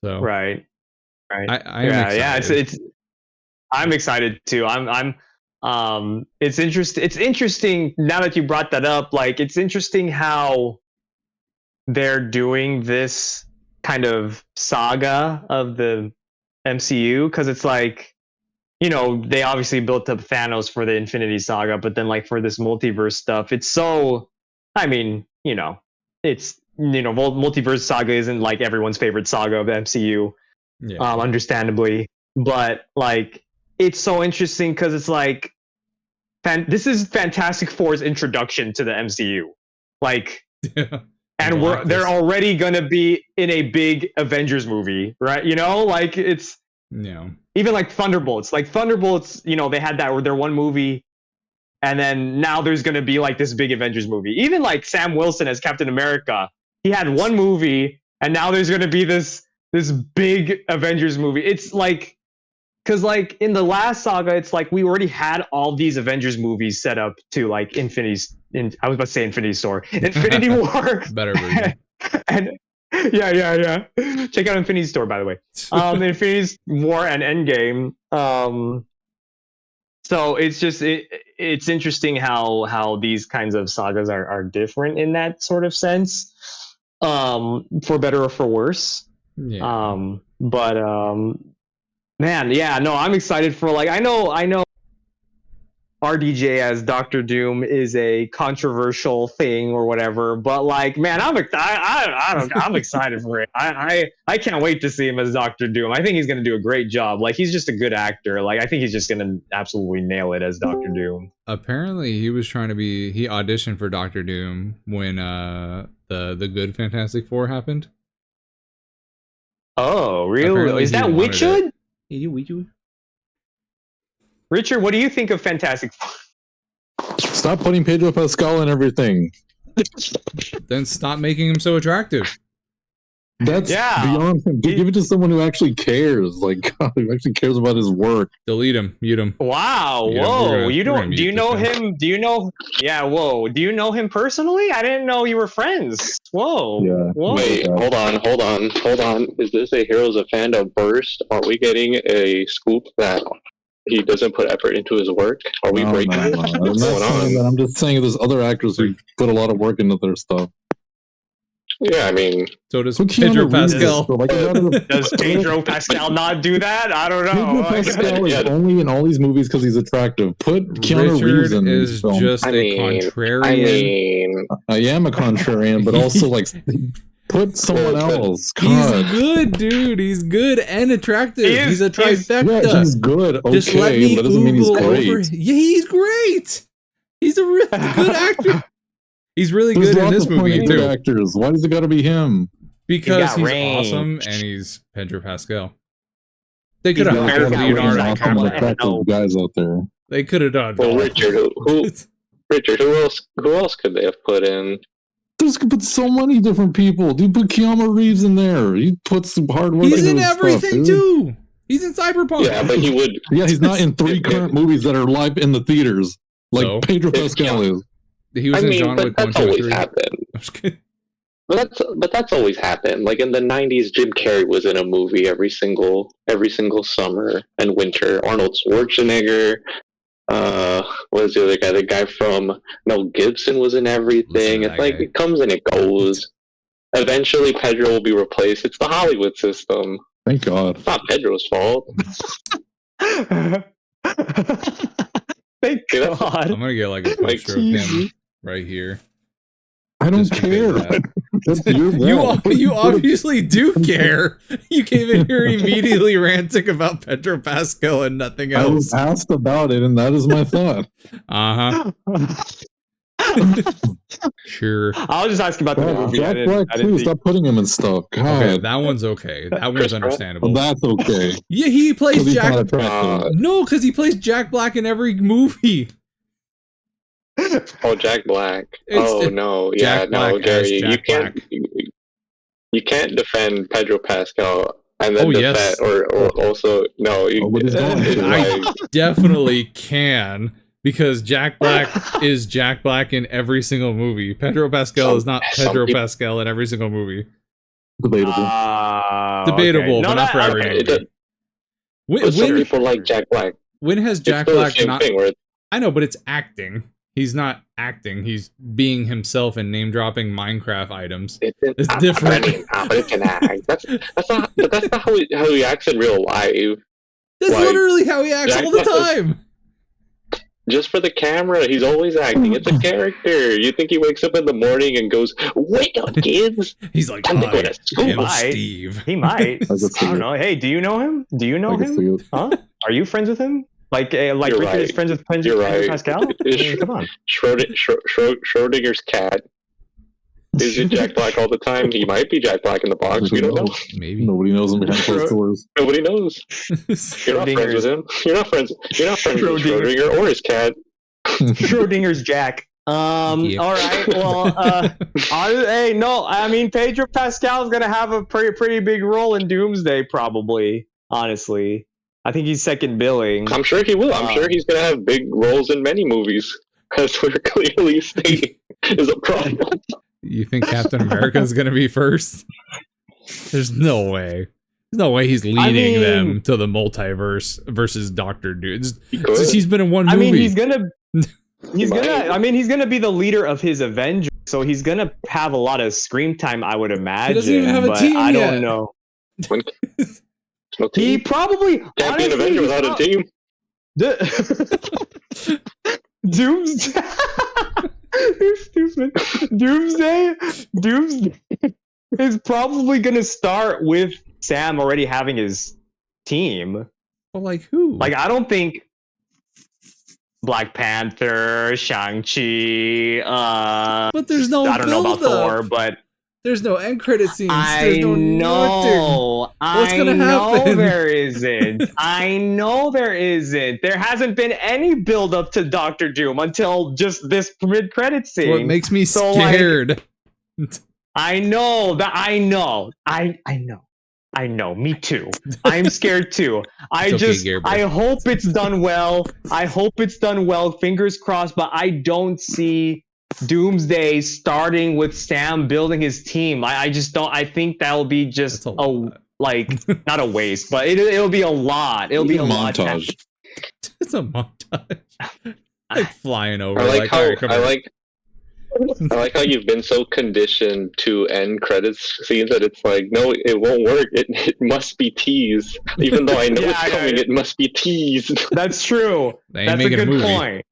So right. I am excited. It's I'm excited too. It's interesting now that you brought that up. Like it's interesting how they're doing this kind of saga of the MCU, because it's like, they obviously built up Thanos for the Infinity Saga, but then like for this multiverse stuff, it's so, it's, multiverse saga isn't like everyone's favorite saga of the MCU, understandably, but like it's so interesting because it's like this is Fantastic Four's introduction to the MCU, like, and they're already gonna be in a big Avengers movie, right? Like it's even like Thunderbolts. Like Thunderbolts, they had their one movie, and then now there's gonna be like this big Avengers movie. Even like Sam Wilson as Captain America, he had one movie, and now there's gonna be this big Avengers movie. It's like, because like in the last saga, it's like we already had all these Avengers movies set up to like I was about to say Infinity Store, Infinity War, Better version. and yeah. Check out Infinity Store, by the way. Infinity War and Endgame. So it's just it's interesting how these kinds of sagas are different in that sort of sense, for better or for worse. Yeah. But man, yeah, no, I'm excited for like I know RDJ as Doctor Doom is a controversial thing or whatever, but like, man, I'm excited for it. I can't wait to see him as Doctor Doom. I think he's gonna do a great job. Like, he's just a good actor. Like, I think he's just gonna absolutely nail it as Doctor Doom. Apparently, he auditioned for Doctor Doom when the good Fantastic Four happened. Oh, really? Apparently Is that Witchwood? Richard, what do you think of Fantastic Four? Stop putting Pedro Pascal in everything. Then stop making him so attractive. That's beyond him. Give it to someone who actually cares. Like, God, who actually cares about his work. Delete him. Mute him. Wow. Yeah, whoa. do you know him? Do you know? Yeah. Whoa. Do you know him personally? I didn't know you were friends. Whoa. Yeah. Whoa. Wait, hold on. Is this a Heroes of Fandom burst? Are we getting a scoop that he doesn't put effort into his work? Are we breaking it? I'm not saying that. I'm just saying there's other actors who put a lot of work into their stuff. Yeah, I mean, so does Pedro Pascal. Does Pedro Pascal not do that? I don't know. Pedro Pascal is only in all these movies because he's attractive. Put Keanu Reeves in is film. just a contrarian. I am a contrarian, but also like put someone else. God. He's good, dude. He's good and attractive. He's a trifecta. Yeah, he's good. Okay, just let me that doesn't mean he's great. Yeah, he's great. He's a really good actor. He's really good in this movie too. Actors. Why does it got to be him? Because he's awesome and he's Pedro Pascal. They could have hired Leonardo DiCaprio. Guys out there. They could have done. Well, Richard, who else could they have put in? There's put so many different people. Dude, put Keanu Reeves in there. He puts some hard work. He's in everything too. He's in Cyberpunk. Yeah, but he would. Yeah, he's not in 3 current movies that are live in the theaters like Pedro Pascal is. He was in John Wick 1, 2, 3. Happened. But that's always happened. Like in the '90s, Jim Carrey was in a movie every single summer and winter. Arnold Schwarzenegger. What was the other guy? The guy from Mel Gibson was in everything. It's like it comes and it goes. Eventually, Pedro will be replaced. It's the Hollywood system. Thank God. It's not Pedro's fault. Thank God. I'm gonna get like a picture of him right here. I don't care. That's your you obviously do care. You came in here immediately ranting about Pedro Pascal and nothing else. I was asked about it, and that is my thought. Sure. I was just asking about the movie. Jack Black too. Stop putting him in stuff. God. Okay, that one's okay. That one's understandable. Well, that's okay. Yeah, he plays Jack. No, because he plays Jack Black in every movie. Oh, Jack Black. No, yeah, no, Gary, you can't defend Pedro Pascal and then also no. I definitely can. Because Jack Black is Jack Black in every single movie. Pedro Pascal is not Pedro Pascal in every single movie. Debatable. Debatable, but not for every movie. Some people like Jack Black. When has Jack Black not... I know, but it's acting. He's not acting. He's being himself and name-dropping Minecraft items. It's different. But it's an act. That's not how he acts in real life. That's literally how he acts all the time. Just for the camera, he's always acting. It's a character. You think he wakes up in the morning and goes, "Wake up, kids!" He's like, "Time to go to school." Steve. He might. I don't know. Hey, do you know him? Do you know him? Huh? Are you friends with him? Like Richard is friends with Pedro Pascal? Come on. Schrodinger's cat. Is it Jack Black all the time? He might be Jack Black in the box. We don't know. Maybe nobody knows him behind closed doors. Nobody knows. You're not friends with him. You're not friends with Schrodinger or his cat. Schrodinger's Jack. All right. Well, hey, no. I mean, Pedro Pascal is gonna have a pretty big role in Doomsday, probably. Honestly. I think he's second billing. I'm sure he will. I'm sure he's gonna have big roles in many movies, as we're clearly stating is a problem. You think Captain America is gonna be first? There's no way. There's no way he's leading them to the multiverse versus Doctor Doom. He's been in one movie. I mean, he's gonna be the leader of his Avengers, so he's gonna have a lot of screen time, I would imagine. He doesn't even have a team I yet. don't know. No team. He probably can't be an Avenger without a team. Doomsday. You're stupid. Doomsday is probably gonna start with Sam already having his team. Well, like who? Like, I don't think Black Panther, Shang-Chi, but there's no I don't know about Thor, but there's no end credit scenes. I know. What's gonna happen? There isn't. I know there isn't. There hasn't been any build up to Doctor Doom until just this mid-credit scene. What makes me scared? I know that. I know. I know. Me too. I'm scared too. I hope it's done well. Fingers crossed. But I don't see Doomsday starting with Sam building his team. I just don't. I think that'll be just not a waste, but it'll be a lot. It'll be a montage. It's a montage. Like flying over. I like how you've been so conditioned to end credits scenes that it's like, no, it won't work. It must be teased. Even though I know it's coming, it must be teased. That's true. That's a good point.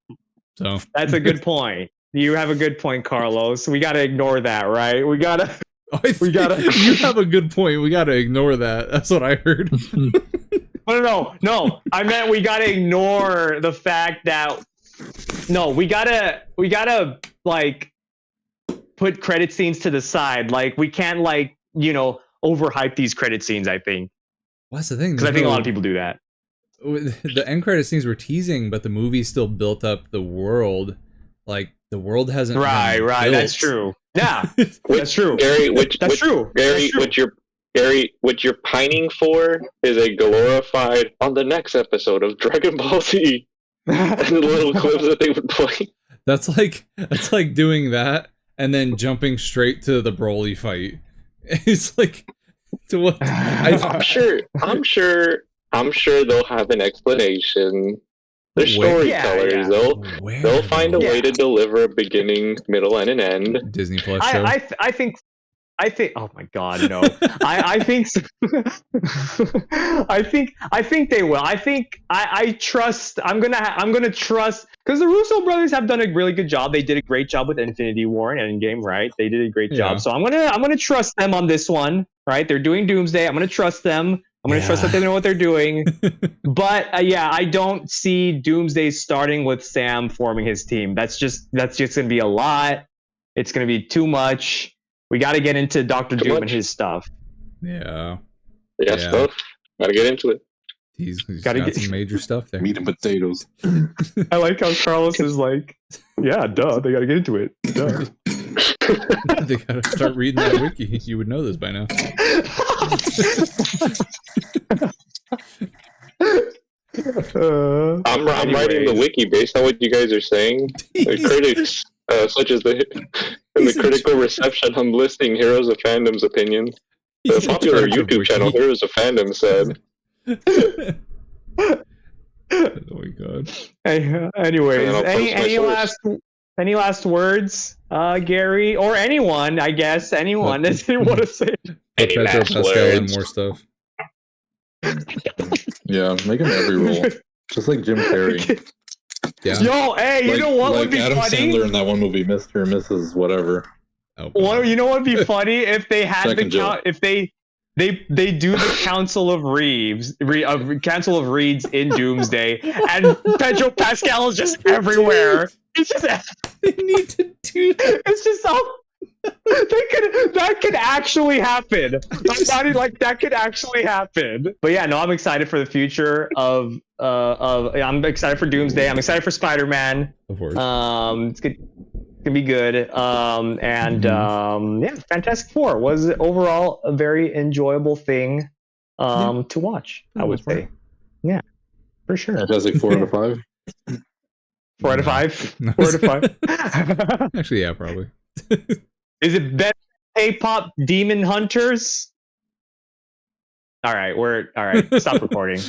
So that's a good point. You have a good point, Carlos. We gotta ignore that, right? We gotta. You have a good point. We gotta ignore that. That's what I heard. No. I meant we gotta ignore the fact that. No, we gotta like put credit scenes to the side. Like, we can't overhype these credit scenes, I think. Well, that's the thing. Because I think a lot of people do that. The end credit scenes were teasing, but the movie still built up the world. Like, the world hasn't right. built. That's true. Yeah, that's true. Gary, what you're pining for is a glorified on the next episode of Dragon Ball Z. And the little clips that they would play. That's like doing that and then jumping straight to the Broly fight. It's like, to what? I'm sure they'll have an explanation. They're storytellers. They'll find a way to deliver a beginning, middle, and an end. Disney Plus show. I think. Oh my God, no! I think. I think they will. I trust. I'm gonna trust, because the Russo brothers have done a really good job. They did a great job with Infinity War and Endgame, right? They did a great job. So I'm gonna trust them on this one, right? They're doing Doomsday. I'm gonna trust them. I'm gonna trust that they know what they're doing. But I don't see Doomsday starting with Sam forming his team. That's just gonna be a lot. It's gonna be too much. We got to get into Dr. Doom and his stuff. Yeah. Stuff. Got to get into it. He's got some major stuff there. Meat and potatoes. I like how Carlos is like, yeah, duh, they got to get into it. Duh. They got to start reading that wiki. You would know this by now. I'm writing the wiki based on what you guys are saying. The critics, such as the critical reception, I'm listing Heroes of Fandom's opinion. The popular YouTube channel Heroes of Fandom said. Oh my God. Anyways, any last words, Gary, or anyone? I guess anyone that didn't want to say. Pedro Pascal and more stuff. Yeah, make him every role, just like Jim Carrey. Yeah. Yo, hey, you know what would be Adam funny? Sandler in that one movie, Mr. and Mrs. Whatever. Oh, well, you know what would be funny if they had if they do the Council of Reeds in Doomsday, and Pedro Pascal is just everywhere. It's just they need to do that. It's just so. That could actually happen. That could actually happen. But yeah, no, I'm excited for the future of I'm excited for Doomsday. I'm excited for Spider-Man. Of course. It's gonna be good. Fantastic Four was overall a very enjoyable thing to watch, I would say. Yeah. For sure. Fantastic 4 out of 5. 4 out of 5. 4 out of 5. Actually, yeah, probably. Is it better than K-pop Demon Hunters? All right, stop recording.